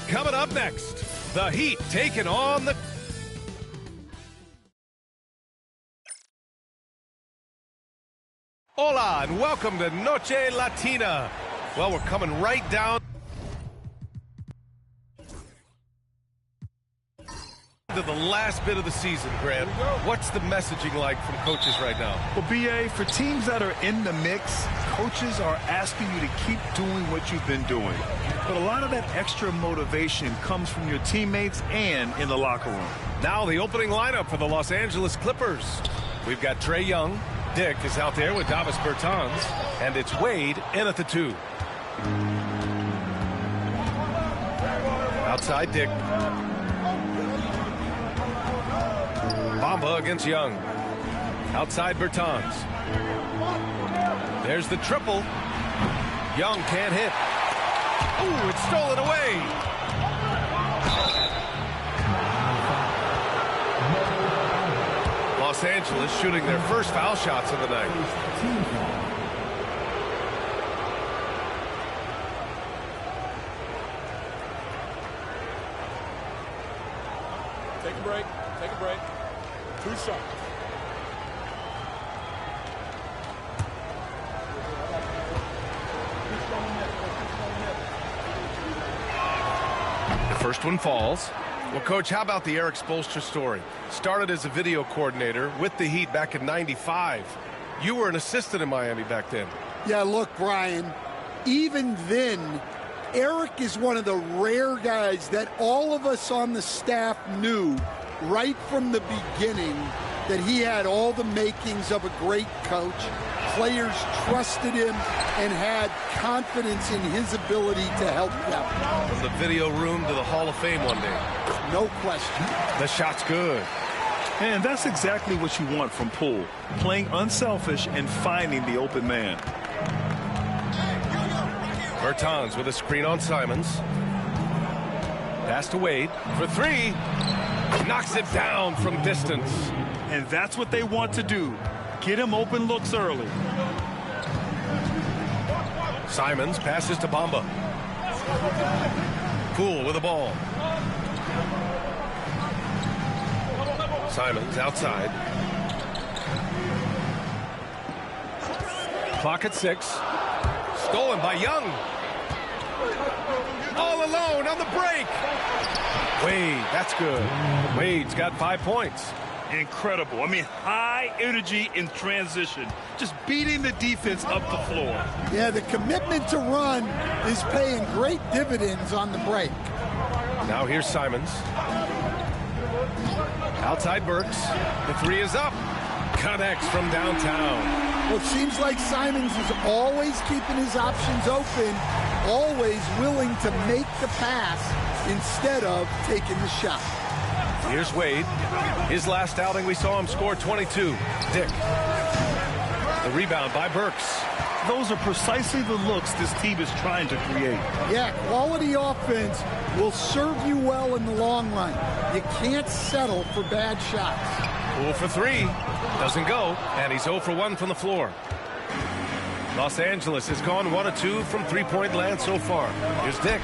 Coming up next, the Heat taking on the... Hola, and welcome to Noche Latina. Well, we're coming right down to the last bit of the season, Grant. What's the messaging like from coaches right now? Well, BA, for teams that are in the mix, coaches are asking you to keep doing what you've been doing. But a lot of that extra motivation comes from your teammates and in the locker room. Now the opening lineup for the Los Angeles Clippers. We've got Trae Young. Dick is out there with Davis Bertans. And it's Wade in at the 2. Outside Dick. Bamba against Young. Outside Bertans. There's the triple. Young can't hit. Ooh, it's stolen away. Los Angeles shooting their first foul shots of the night. Take a break. Take a break. 2 shots. The first one falls. Well, Coach, how about the Eric Spoelstra story? Started as a video coordinator with the Heat back in '95. You were an assistant in Miami back then. Yeah, look, Brian, even then, Eric is one of the rare guys that all of us on the staff knew right from the beginning that he had all the makings of a great coach. Players trusted him and had confidence in his ability to help them. From the video room to the Hall of Fame one day. No question. The shot's good. And that's exactly what you want from Poole. Playing unselfish and finding the open man. Bertans with a screen on Simons. Pass to Wade for 3. Knocks it down from distance. And that's what they want to do. Get him open looks early. Simons passes to Bamba. Poole with the ball. Simons outside. Clock at 6. Stolen by Young. All alone on the break. Wade, that's good. Wade's got 5 points. Incredible. I mean, high energy in transition. Just beating the defense up the floor. Yeah, the commitment to run is paying great dividends on the break. Now here's Simons. Outside Burks. The 3 is up. Connects from downtown. Well, it seems like Simons is always keeping his options open, always willing to make the pass instead of taking the shot. Here's Wade. His last outing, we saw him score 22. Dick. The rebound by Burks. Those are precisely the looks this team is trying to create. Yeah, quality offense will serve you well in the long run. You can't settle for bad shots. Poole for 3. Doesn't go. And he's 0 for 1 from the floor. Los Angeles has gone 1 of 2 from three-point land so far. Here's Dick.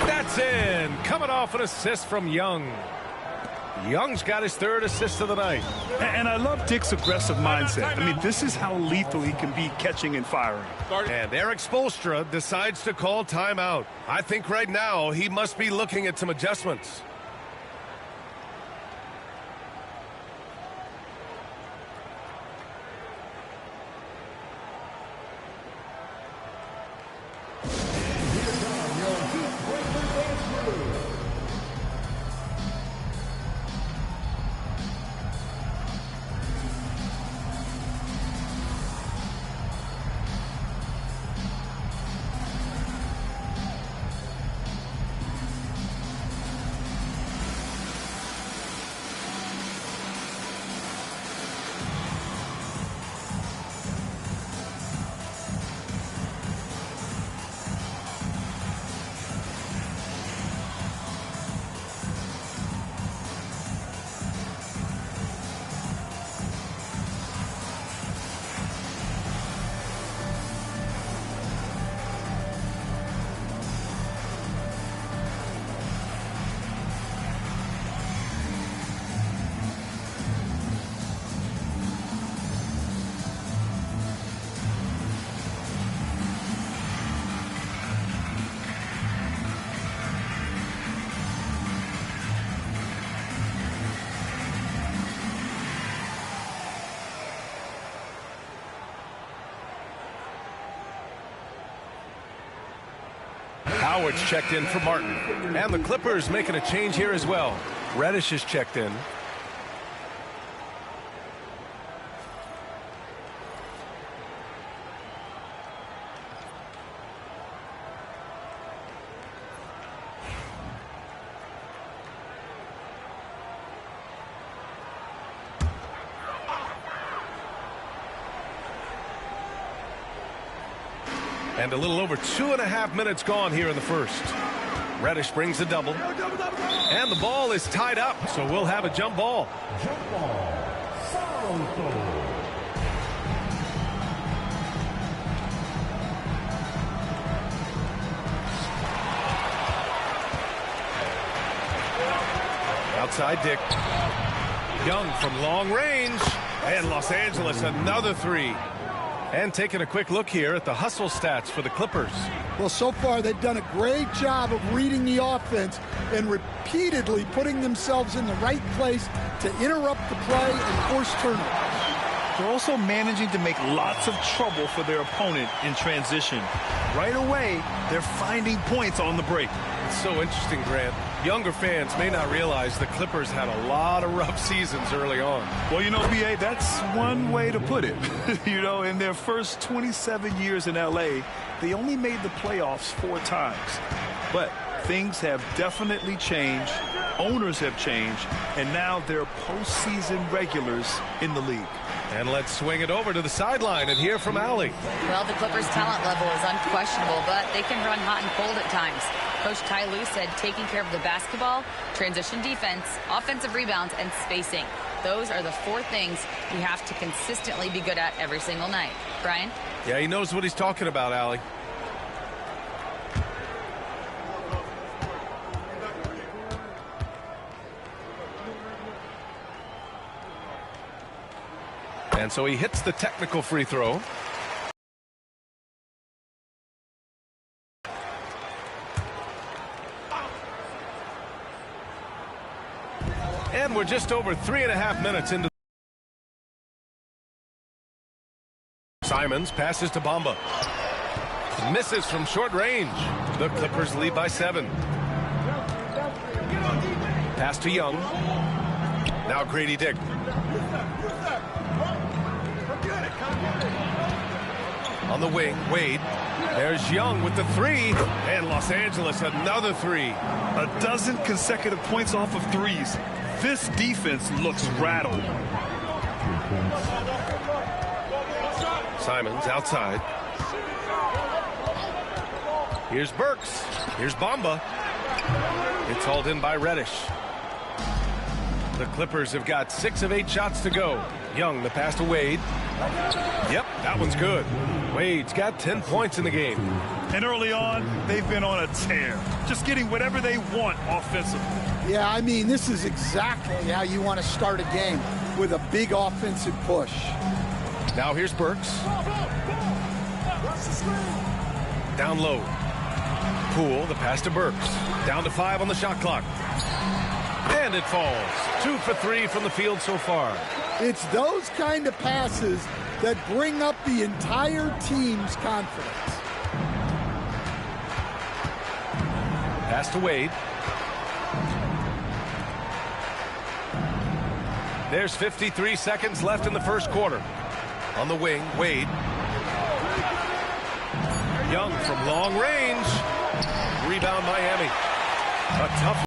That's in. Coming off an assist from Young. Young's got his 3rd assist of the night. And I love Dick's aggressive mindset. I mean, this is how lethal he can be catching and firing. And Eric Spoelstra decides to call timeout. I think right now he must be looking at some adjustments. Howard's checked in for Martin. And the Clippers making a change here as well. Reddish is checked in. And a little over 2.5 minutes gone here in the first. Reddish brings the double. And the ball is tied up, so we'll have a jump ball. Jump ball. Sacramento. Outside Dick. Young from long range. And Los Angeles another three. And taking a quick look here at the hustle stats for the Clippers. Well, so far they've done a great job of reading the offense and repeatedly putting themselves in the right place to interrupt the play and force turnovers. They're also managing to make lots of trouble for their opponent in transition. Right away, they're finding points on the break. It's so interesting, Grant. Younger fans may not realize the Clippers had a lot of rough seasons early on. Well, you know, B.A., that's one way to put it. You know, in their first 27 years in L.A., they only made the playoffs 4 times. But things have definitely changed. Owners have changed. And now they're postseason regulars in the league. And let's swing it over to the sideline and hear from Allie. Well, the Clippers' talent level is unquestionable, but they can run hot and cold at times. Coach Ty Lue said taking care of the basketball, transition defense, offensive rebounds, and spacing. Those are the 4 things you have to consistently be good at every single night. Brian? Yeah, he knows what he's talking about, Allie. And so he hits the technical free throw. And we're just over 3.5 minutes into. Simons passes to Bamba. Misses from short range. The Clippers lead by 7. Pass to Young. Now Grady Dick. On the wing, Wade. There's Young with the 3. And Los Angeles another 3. A dozen consecutive points off of threes. This defense looks rattled. Simons outside. Here's Burks. Here's Bamba. It's hauled in by Reddish. The Clippers have got 6 of 8 shots to go. Young, the pass to Wade. Yep, that one's good. Wade's got 10 points in the game. And early on, they've been on a tear. Just getting whatever they want offensively. Yeah, I mean, this is exactly how you want to start a game, with a big offensive push. Now here's Burks. Down low. Poole, the pass to Burks. Down to 5 on the shot clock. And it falls. 2 for 3 from the field so far. It's those kind of passes that bring up the entire team's confidence. Pass to Wade. There's 53 seconds left in the first quarter. On the wing, Wade. Young from long range. Rebound Miami. A tough.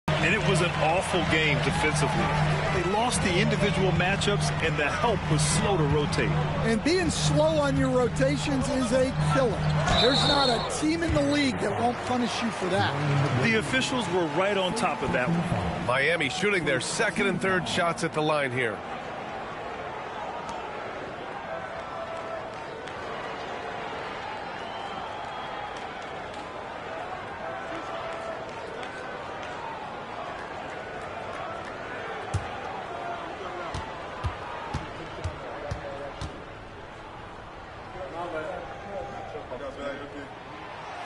And it was an awful game defensively. They lost the individual matchups, and the help was slow to rotate. And being slow on your rotations is a killer. There's not a team in the league that won't punish you for that. The officials were right on top of that one. Miami shooting their second and third shots at the line here.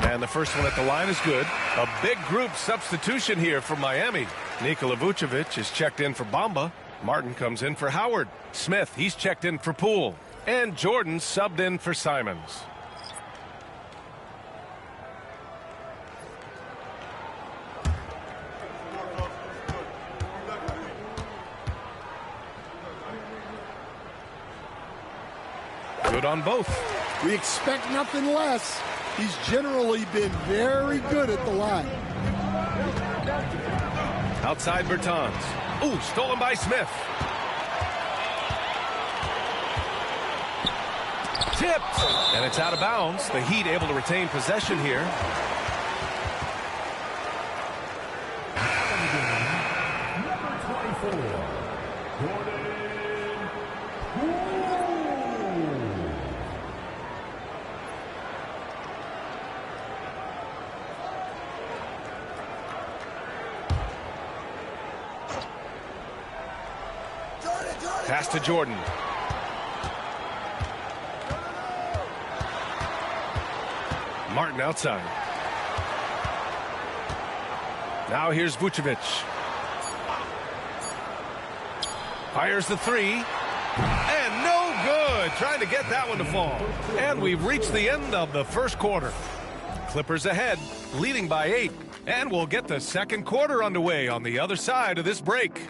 And the first one at the line is good. A big group substitution here for Miami. Nikola Vucevic is checked in for Bamba. Martin comes in for Howard. Smith, he's checked in for Poole. And Jordan subbed in for Simons. Good on both. We expect nothing less. He's generally been very good at the line. Outside Bertans. Ooh, stolen by Smith. Tipped. And it's out of bounds. The Heat able to retain possession here. Pass to Jordan. Martin outside. Now here's Vucevic. Fires the three. And no good. Trying to get that one to fall. And we've reached the end of the first quarter. Clippers ahead, leading by 8. And we'll get the second quarter underway on the other side of this break.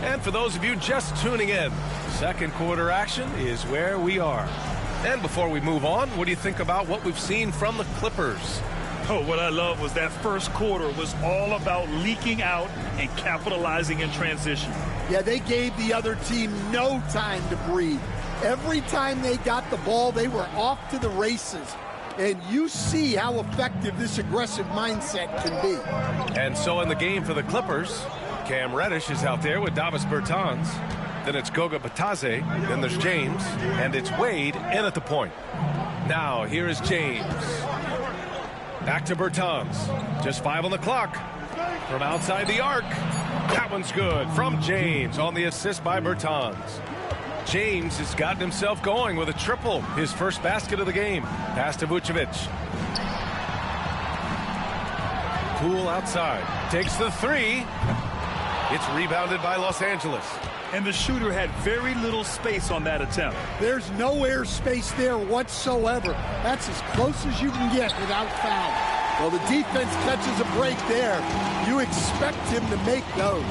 And for those of you just tuning in, second quarter action is where we are. And before we move on, what do you think about what we've seen from the Clippers? Oh, what I love was that first quarter was all about leaking out and capitalizing in transition. Yeah, they gave the other team no time to breathe. Every time they got the ball, they were off to the races. And you see how effective this aggressive mindset can be. And so in the game for the Clippers, Cam Reddish is out there with Davis Bertans. Then it's Goga Bitadze. Then there's James. And it's Wade in at the point. Now, here is James. Back to Bertans. Just 5 on the clock. From outside the arc. That one's good. From James on the assist by Bertans. James has gotten himself going with a triple. His first basket of the game. Pass to Vucevic. Poole outside. Takes the three. It's rebounded by Los Angeles. And the shooter had very little space on that attempt. There's no air space there whatsoever. That's as close as you can get without foul. Well, the defense catches a break there. You expect him to make those.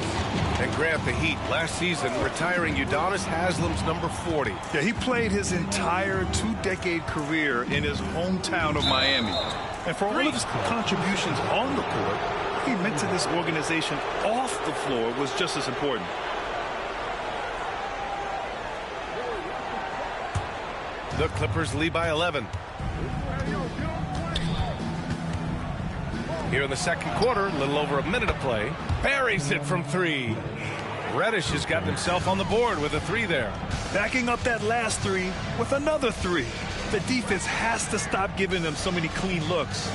And Grant, the Heat last season retiring Udonis Haslem's number 40. Yeah, he played his entire 2-decade career in his hometown of Miami. And for all of his contributions on the court, he meant to this organization off the floor was just as important. The Clippers lead by 11. Here in the second quarter, a little over a minute of play. Buries it from 3. Reddish has gotten himself on the board with a 3 there. Backing up that last 3 with another 3. The defense has to stop giving them so many clean looks.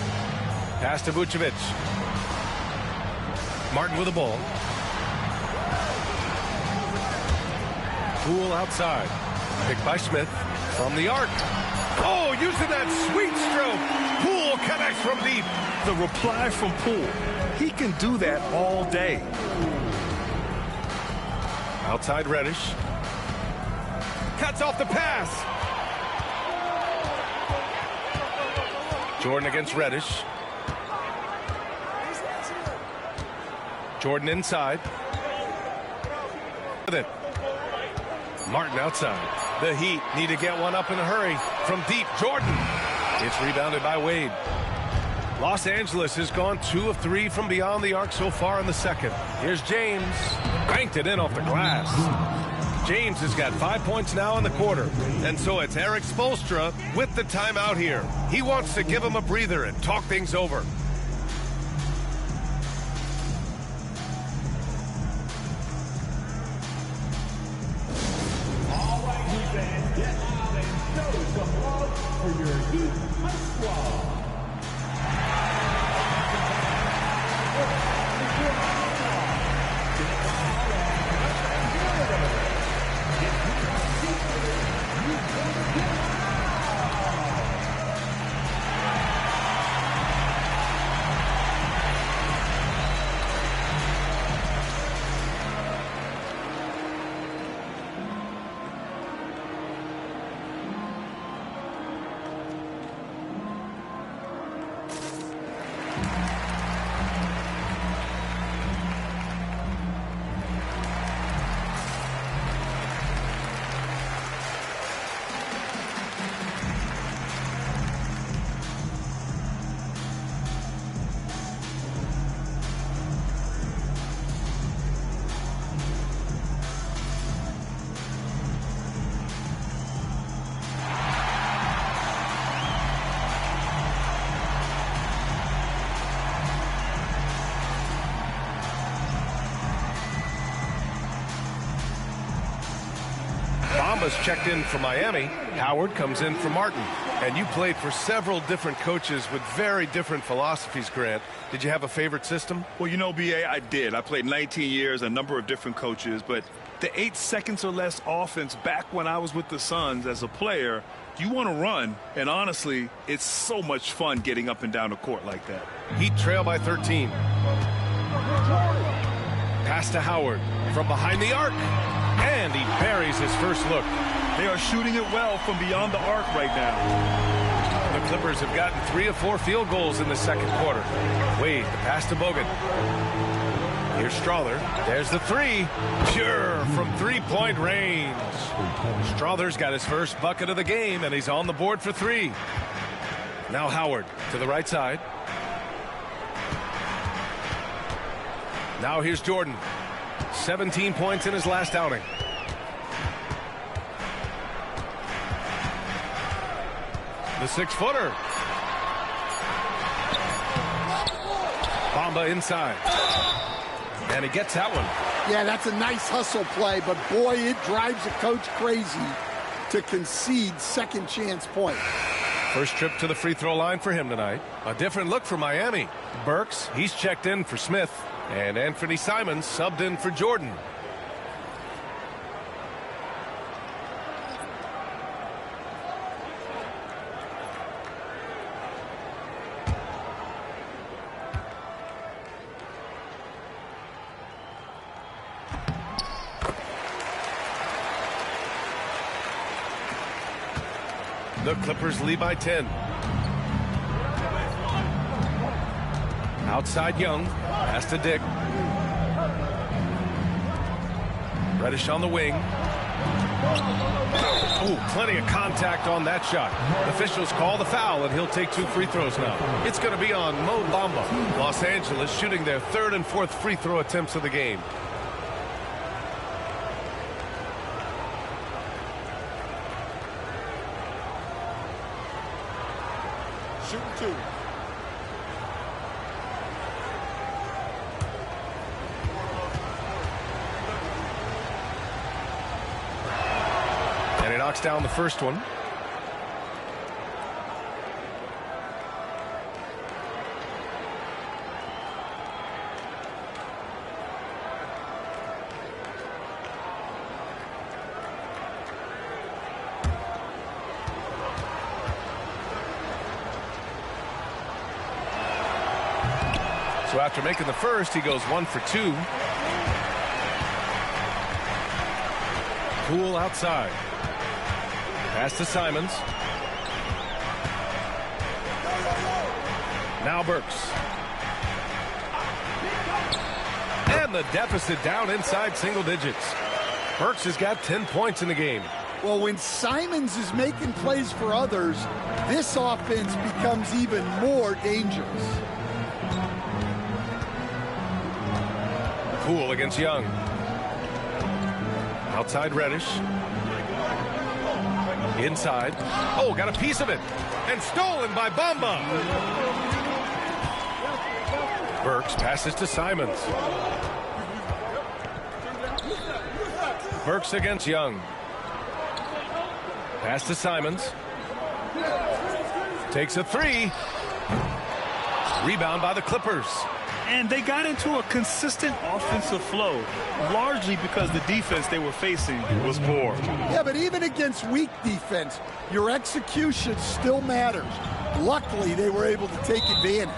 Pass to Vucevic. Martin with the ball. Poole outside. Picked by Smith from the arc. Oh, using that sweet stroke. Poole connects from deep. The reply from Poole. He can do that all day. Outside Reddish. Cuts off the pass. Jordan against Reddish. Jordan inside. With it. Martin outside. The Heat need to get one up in a hurry. From deep, Jordan. It's rebounded by Wade. Los Angeles has gone 2 of 3 from beyond the arc so far in the second. Here's James. Banked it in off the glass. James has got 5 points now in the quarter. And so it's Eric Spoelstra with the timeout here. He wants to give him a breather and talk things over. All right, Heat fans, get out and show some love for your Heat High Squad. Bamba's checked in for Miami. Howard comes in for Martin. And you played for several different coaches with very different philosophies, Grant. Did you have a favorite system? Well, you know, B.A., I did. I played 19 years, a number of different coaches, but the 8 seconds or less offense back when I was with the Suns as a player, you want to run, and honestly, it's so much fun getting up and down the court like that. Heat trail by 13. Pass to Howard from behind the arc, and he buries his first look. They are shooting it well from beyond the arc right now. The Clippers have gotten 3 of 4 field goals in the second quarter. Wade, the pass to Bogut. Here's Strawther. There's the 3. Pure from three-point range. Strawther's got his first bucket of the game, and he's on the board for 3. Now Howard to the right side. Now here's Jordan. 17 points in his last outing. The 6-footer. Bamba inside. And he gets that one. Yeah, that's a nice hustle play, but boy, it drives a coach crazy to concede second chance point. First trip to the free throw line for him tonight. A different look for Miami. Burks, he's checked in for Smith. And Anthony Simons subbed in for Jordan. The Clippers lead by 10. Outside Young. Pass to Dick. Reddish on the wing. Oh, plenty of contact on that shot. Officials call the foul, and he'll take 2 free throws now. It's going to be on Mo Bamba. Los Angeles shooting their 3rd and 4th free throw attempts of the game. Shooting 2. And he knocks down the first one. So after making the first, he goes 1 for 2. Poole outside. Pass to Simons. Now Burks. And the deficit down inside single digits. Burks has got 10 points in the game. Well, when Simons is making plays for others, this offense becomes even more dangerous. Poole against Young. Outside Reddish. Inside. Oh, got a piece of it. And stolen by Bamba. Burks passes to Simons. Burks against Young. Pass to Simons. Takes a 3. Rebound by the Clippers. And they got into a consistent offensive flow, largely because the defense they were facing was poor. Yeah, but even against weak defense, your execution still matters. Luckily, they were able to take advantage.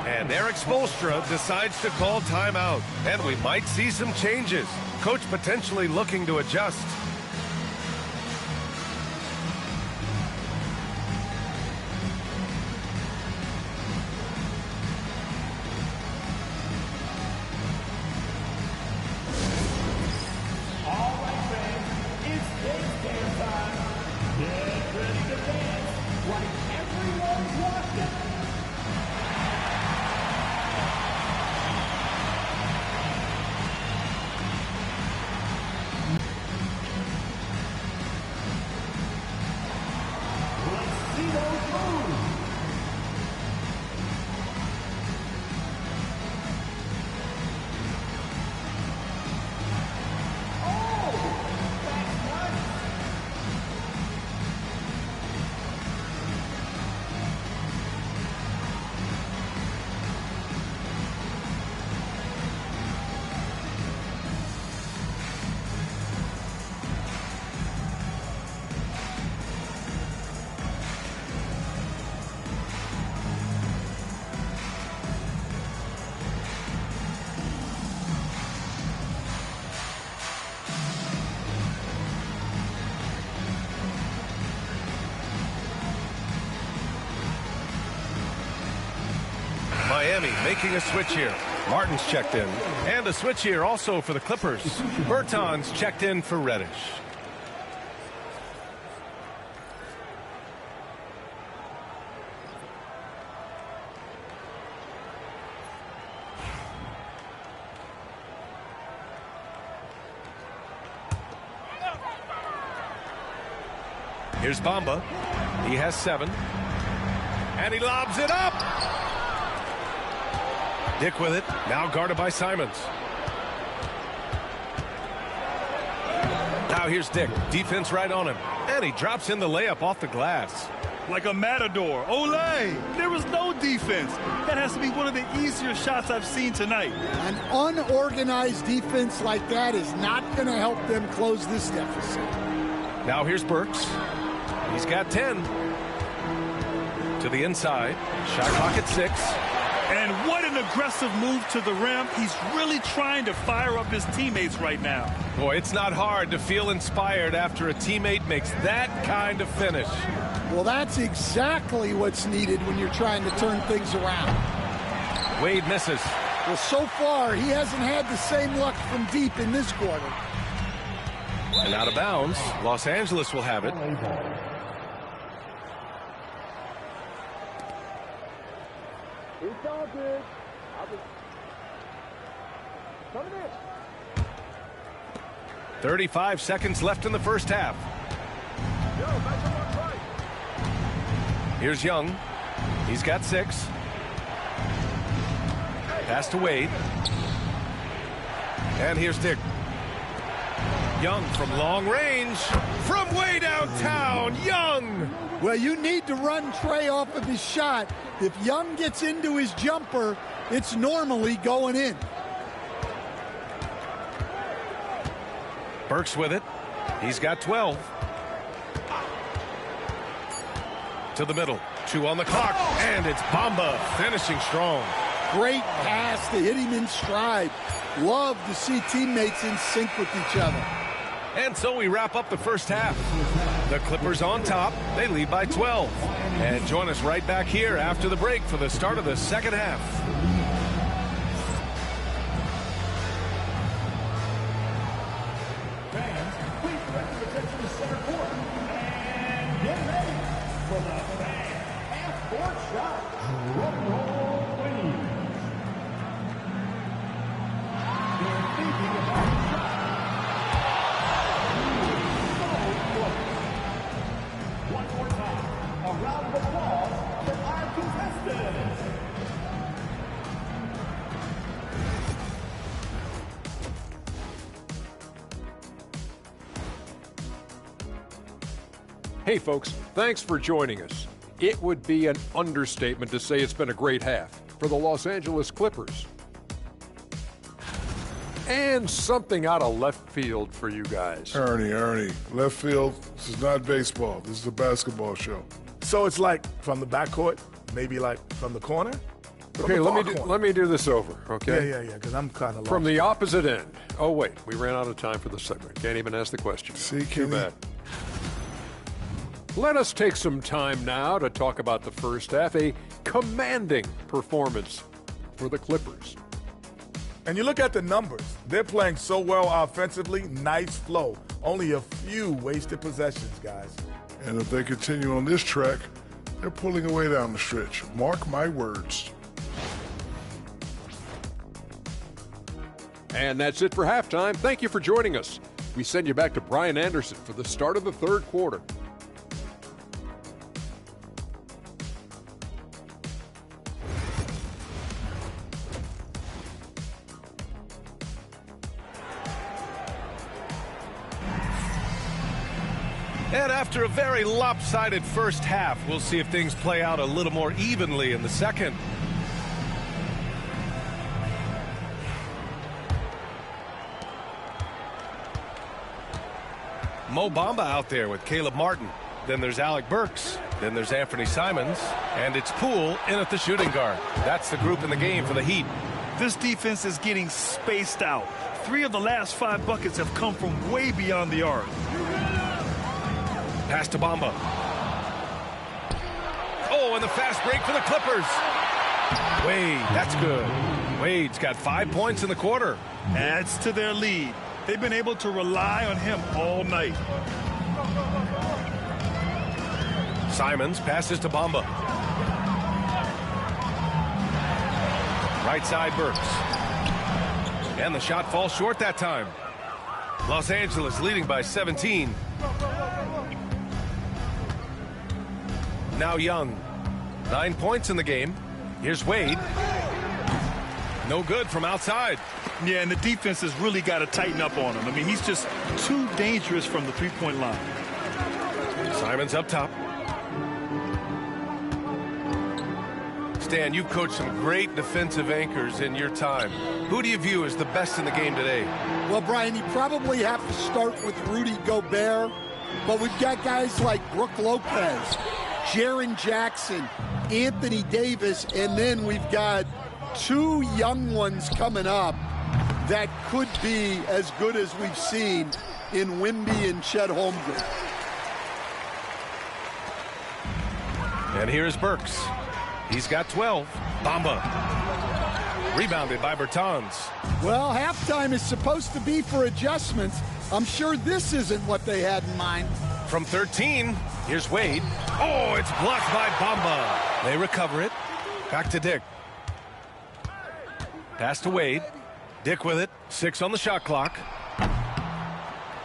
And Eric Spoelstra decides to call timeout. And we might see some changes. Coach potentially looking to adjust. making a switch here. Martin's checked in. And a switch here also for the Clippers. Bertans checked in for Reddish. Here's Bamba. He has 7. And he lobs it up. Dick with it. Now guarded by Simons. Now here's Dick. Defense right on him. And he drops in the layup off the glass. Like a matador. Olay! There was no defense. That has to be one of the easier shots I've seen tonight. An unorganized defense like that is not going to help them close this deficit. Now here's Burks. He's got 10. To the inside. Shot clock at 6. And what an aggressive move to the rim. He's really trying to fire up his teammates right now. Boy, it's not hard to feel inspired after a teammate makes that kind of finish. Well, that's exactly what's needed when you're trying to turn things around. Wade misses. Well, so far, he hasn't had the same luck from deep in this quarter. And out of bounds, Los Angeles will have it. It's all good. I'll just... Coming in. 35 seconds left in the first half. Here's Young. He's got 6. Pass to Wade. And here's Dick. Young from long range. From way downtown, Young. Well, you need to run Trey off of his shot. If Young gets into his jumper, it's normally going in. Burks with it. He's got 12. To the middle. 2 on the clock. And it's Bamba finishing strong. Great pass to hit him in stride. Love to see teammates in sync with each other. And so we wrap up the first half. The Clippers on top. They lead by 12. And join us right back here after the break for the start of the second half. Fans, please direct your attention to center court. And get ready for the fan half-court shot. Drum roll, please. They're thinking about the shot. One more time, a round of applause for our contestants. Hey folks, thanks for joining us. It would be an understatement to say it's been a great half for the Los Angeles Clippers. And something out of left field for you guys. Ernie, left field, this is not baseball. This is a basketball show. So it's like from the backcourt, maybe like from the corner? Okay, let me do this over, okay? Yeah, because I'm kind of lost. From the opposite end. Oh, wait, we ran out of time for the segment. Can't even ask the question. See, Too bad. Let us take some time now to talk about the first half. A commanding performance for the Clippers. And you look at the numbers. They're playing so well offensively. Nice flow. Only a few wasted possessions, guys. And if they continue on this track, they're pulling away down the stretch. Mark my words. And that's it for halftime. Thank you for joining us. We send you back to Brian Anderson for the start of the third quarter. And after a very lopsided first half, we'll see if things play out a little more evenly in the second. Mo Bamba out there with Caleb Martin. Then there's Alec Burks. Then there's Anthony Simons. And it's Poole in at the shooting guard. That's the group in the game for the Heat. This defense is getting spaced out. 3 of the last 5 buckets have come from way beyond the arc. Pass to Bamba. Oh, and the fast break for the Clippers. Wade, that's good. Wade's got 5 points in the quarter. Adds to their lead. They've been able to rely on him all night. Simons passes to Bamba. Right side Burks. And the shot falls short that time. Los Angeles leading by 17. Now Young. 9 points in the game. Here's Wade. No good from outside. Yeah, and the defense has really got to tighten up on him. I mean, he's just too dangerous from the three-point line. Simons up top. Stan, you've coached some great defensive anchors in your time. Who do you view as the best in the game today? Well, Brian, you probably have to start with Rudy Gobert, but we've got guys like Brook Lopez, Jaren Jackson, Anthony Davis, and then we've got 2 young ones coming up that could be as good as we've seen in Wemby and Chet Holmgren. And here's Burks. He's got 12. Bamba. Rebounded by Bertans. Well, halftime is supposed to be for adjustments. I'm sure this isn't what they had in mind. From 13, here's Wade. Oh, it's blocked by Bamba. They recover it. Back to Dick. Pass to Wade. Dick with it. 6 on the shot clock.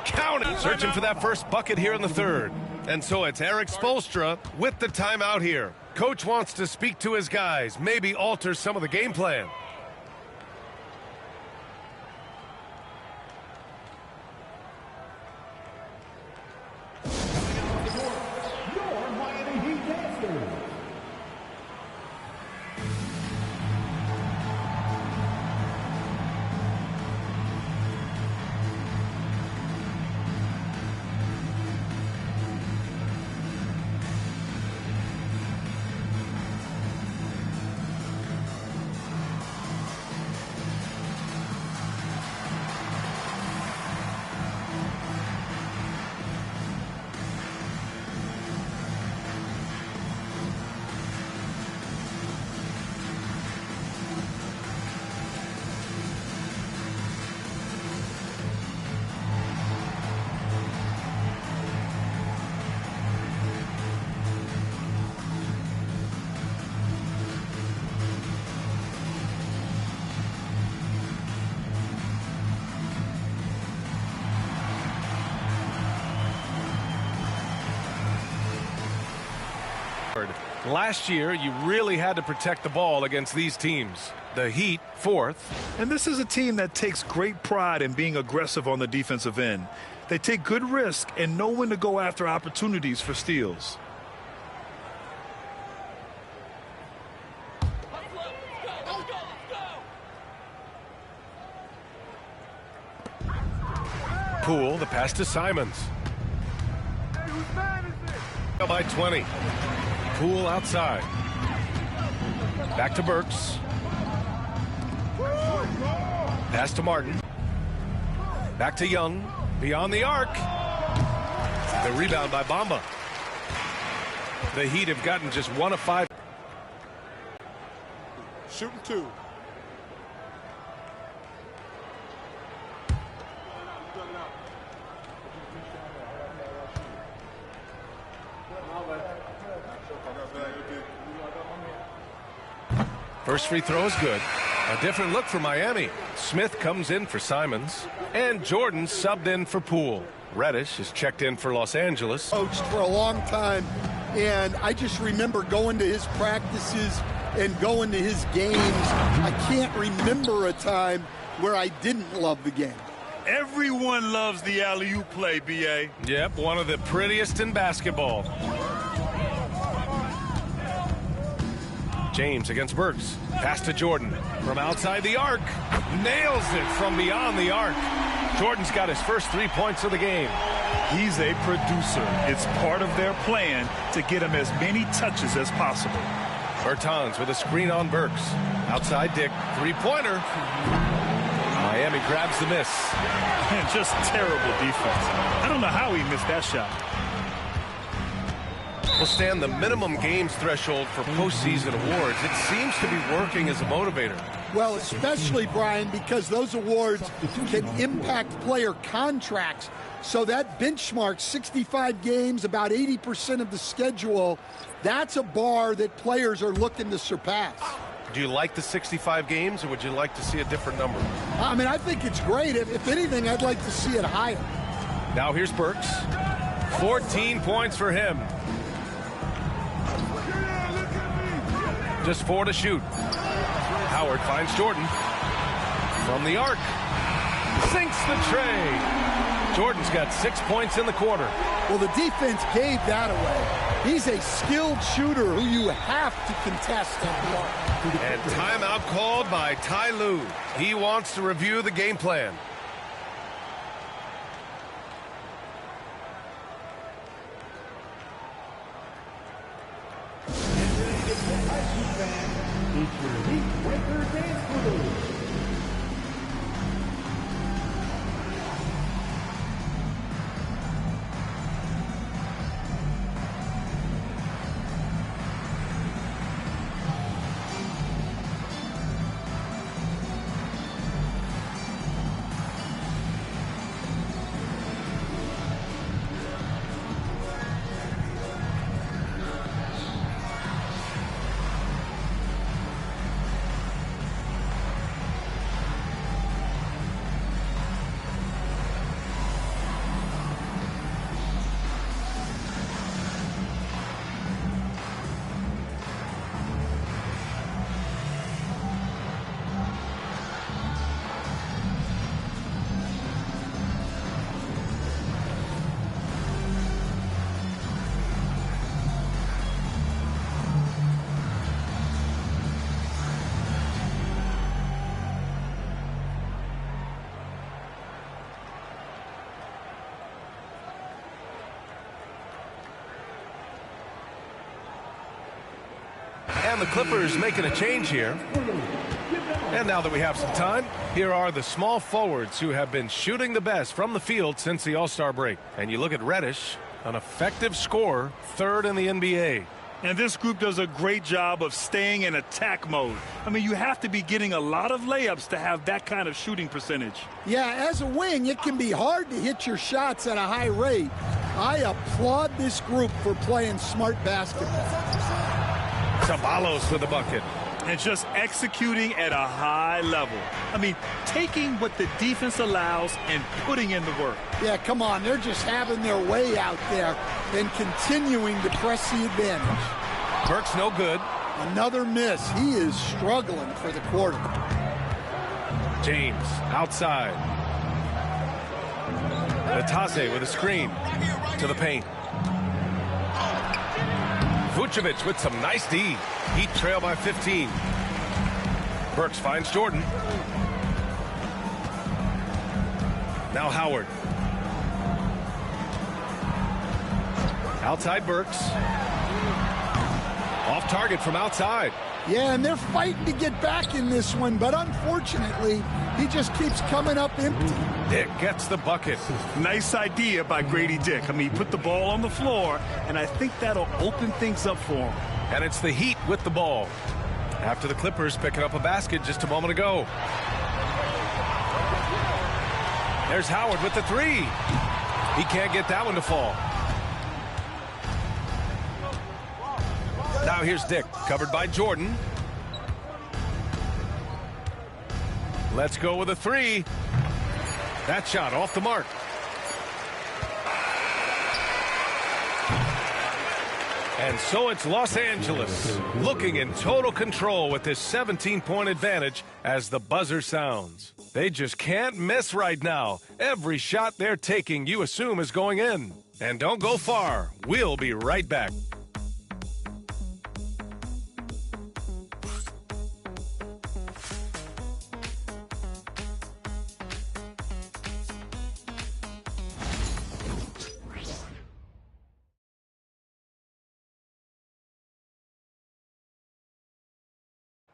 Count it. Searching for that first bucket here in the third. And so it's Eric Spoelstra with the timeout here. Coach wants to speak to his guys, maybe alter some of the game plan. Your Miami Heat dancers. Last year, you really had to protect the ball against these teams. The Heat, 4th. And this is a team that takes great pride in being aggressive on the defensive end. They take good risk and know when to go after opportunities for steals. Poole, the pass to Simons. By 20. Poole outside. Back to Burks. Pass to Martin. Back to Young. Beyond the arc. The rebound by Bamba. The Heat have gotten just 1 of 5. Shooting 2. First free throw is good. A different look for Miami. Smith comes in for Simons. And Jordan subbed in for Poole. Reddish is checked in for Los Angeles. Coached for a long time, and I just remember going to his practices and going to his games. I can't remember a time where I didn't love the game. Everyone loves the alley-oop play, B.A. Yep, one of the prettiest in basketball. James against Burks. Pass to Jordan. From outside the arc. Nails it from beyond the arc. Jordan's got his first 3 points of the game. He's a producer. It's part of their plan to get him as many touches as possible. Bertans with a screen on Burks. Outside Dick. 3-pointer. Miami grabs the miss. Man, just terrible defense. I don't know how he missed that shot. will stand the minimum games threshold for postseason awards. It seems to be working as a motivator. Well, especially, Brian, because those awards can impact player contracts. So that benchmark, 65 games, about 80% of the schedule, that's a bar that players are looking to surpass. Do you like the 65 games, or would you like to see a different number? I mean, I think it's great. If anything, I'd like to see it higher. Now here's Burks. 14 points for him. Just 4 to shoot. Howard finds Jordan. From the arc. Sinks the tray. Jordan's got 6 points in the quarter. Well, the defense gave that away. He's a skilled shooter who you have to contest at the arc. And timeout called by Ty Lue. He wants to review the game plan. And the Clippers making a change here. And now that we have some time, here are the small forwards who have been shooting the best from the field since the All-Star break. And you look at Reddish, an effective scorer, 3rd in the NBA. And this group does a great job of staying in attack mode. I mean, you have to be getting a lot of layups to have that kind of shooting percentage. Yeah, as a wing, it can be hard to hit your shots at a high rate. I applaud this group for playing smart basketball. Ceballos with the bucket. And just executing at a high level. I mean, taking what the defense allows and putting in the work. Yeah, come on. They're just having their way out there and continuing to press the advantage. Burks no good. Another miss. He is struggling for the quarter. James outside. Natase with a screen to the paint. Vucevic with some nice D. Heat trail by 15. Burks finds Jordan. Now Howard. Outside Burks. Off target from outside. Yeah, and they're fighting to get back in this one, but unfortunately, he just keeps coming up empty. Dick gets the bucket. Nice idea by Grady Dick. I mean, he put the ball on the floor, and I think that'll open things up for him. And it's the Heat with the ball. After the Clippers picking up a basket just a moment ago. There's Howard with the 3. He can't get that one to fall. Now here's Dick, covered by Jordan. Let's go with a 3. That shot off the mark. And so it's Los Angeles looking in total control with this 17-point advantage as the buzzer sounds. They just can't miss right now. Every shot they're taking, you assume, is going in. And don't go far. We'll be right back.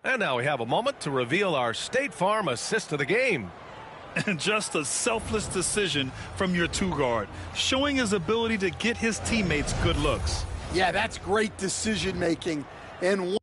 And now we have a moment to reveal our State Farm assist of the game. And just a selfless decision from your 2 guard, showing his ability to get his teammates good looks. Yeah, that's great decision making. And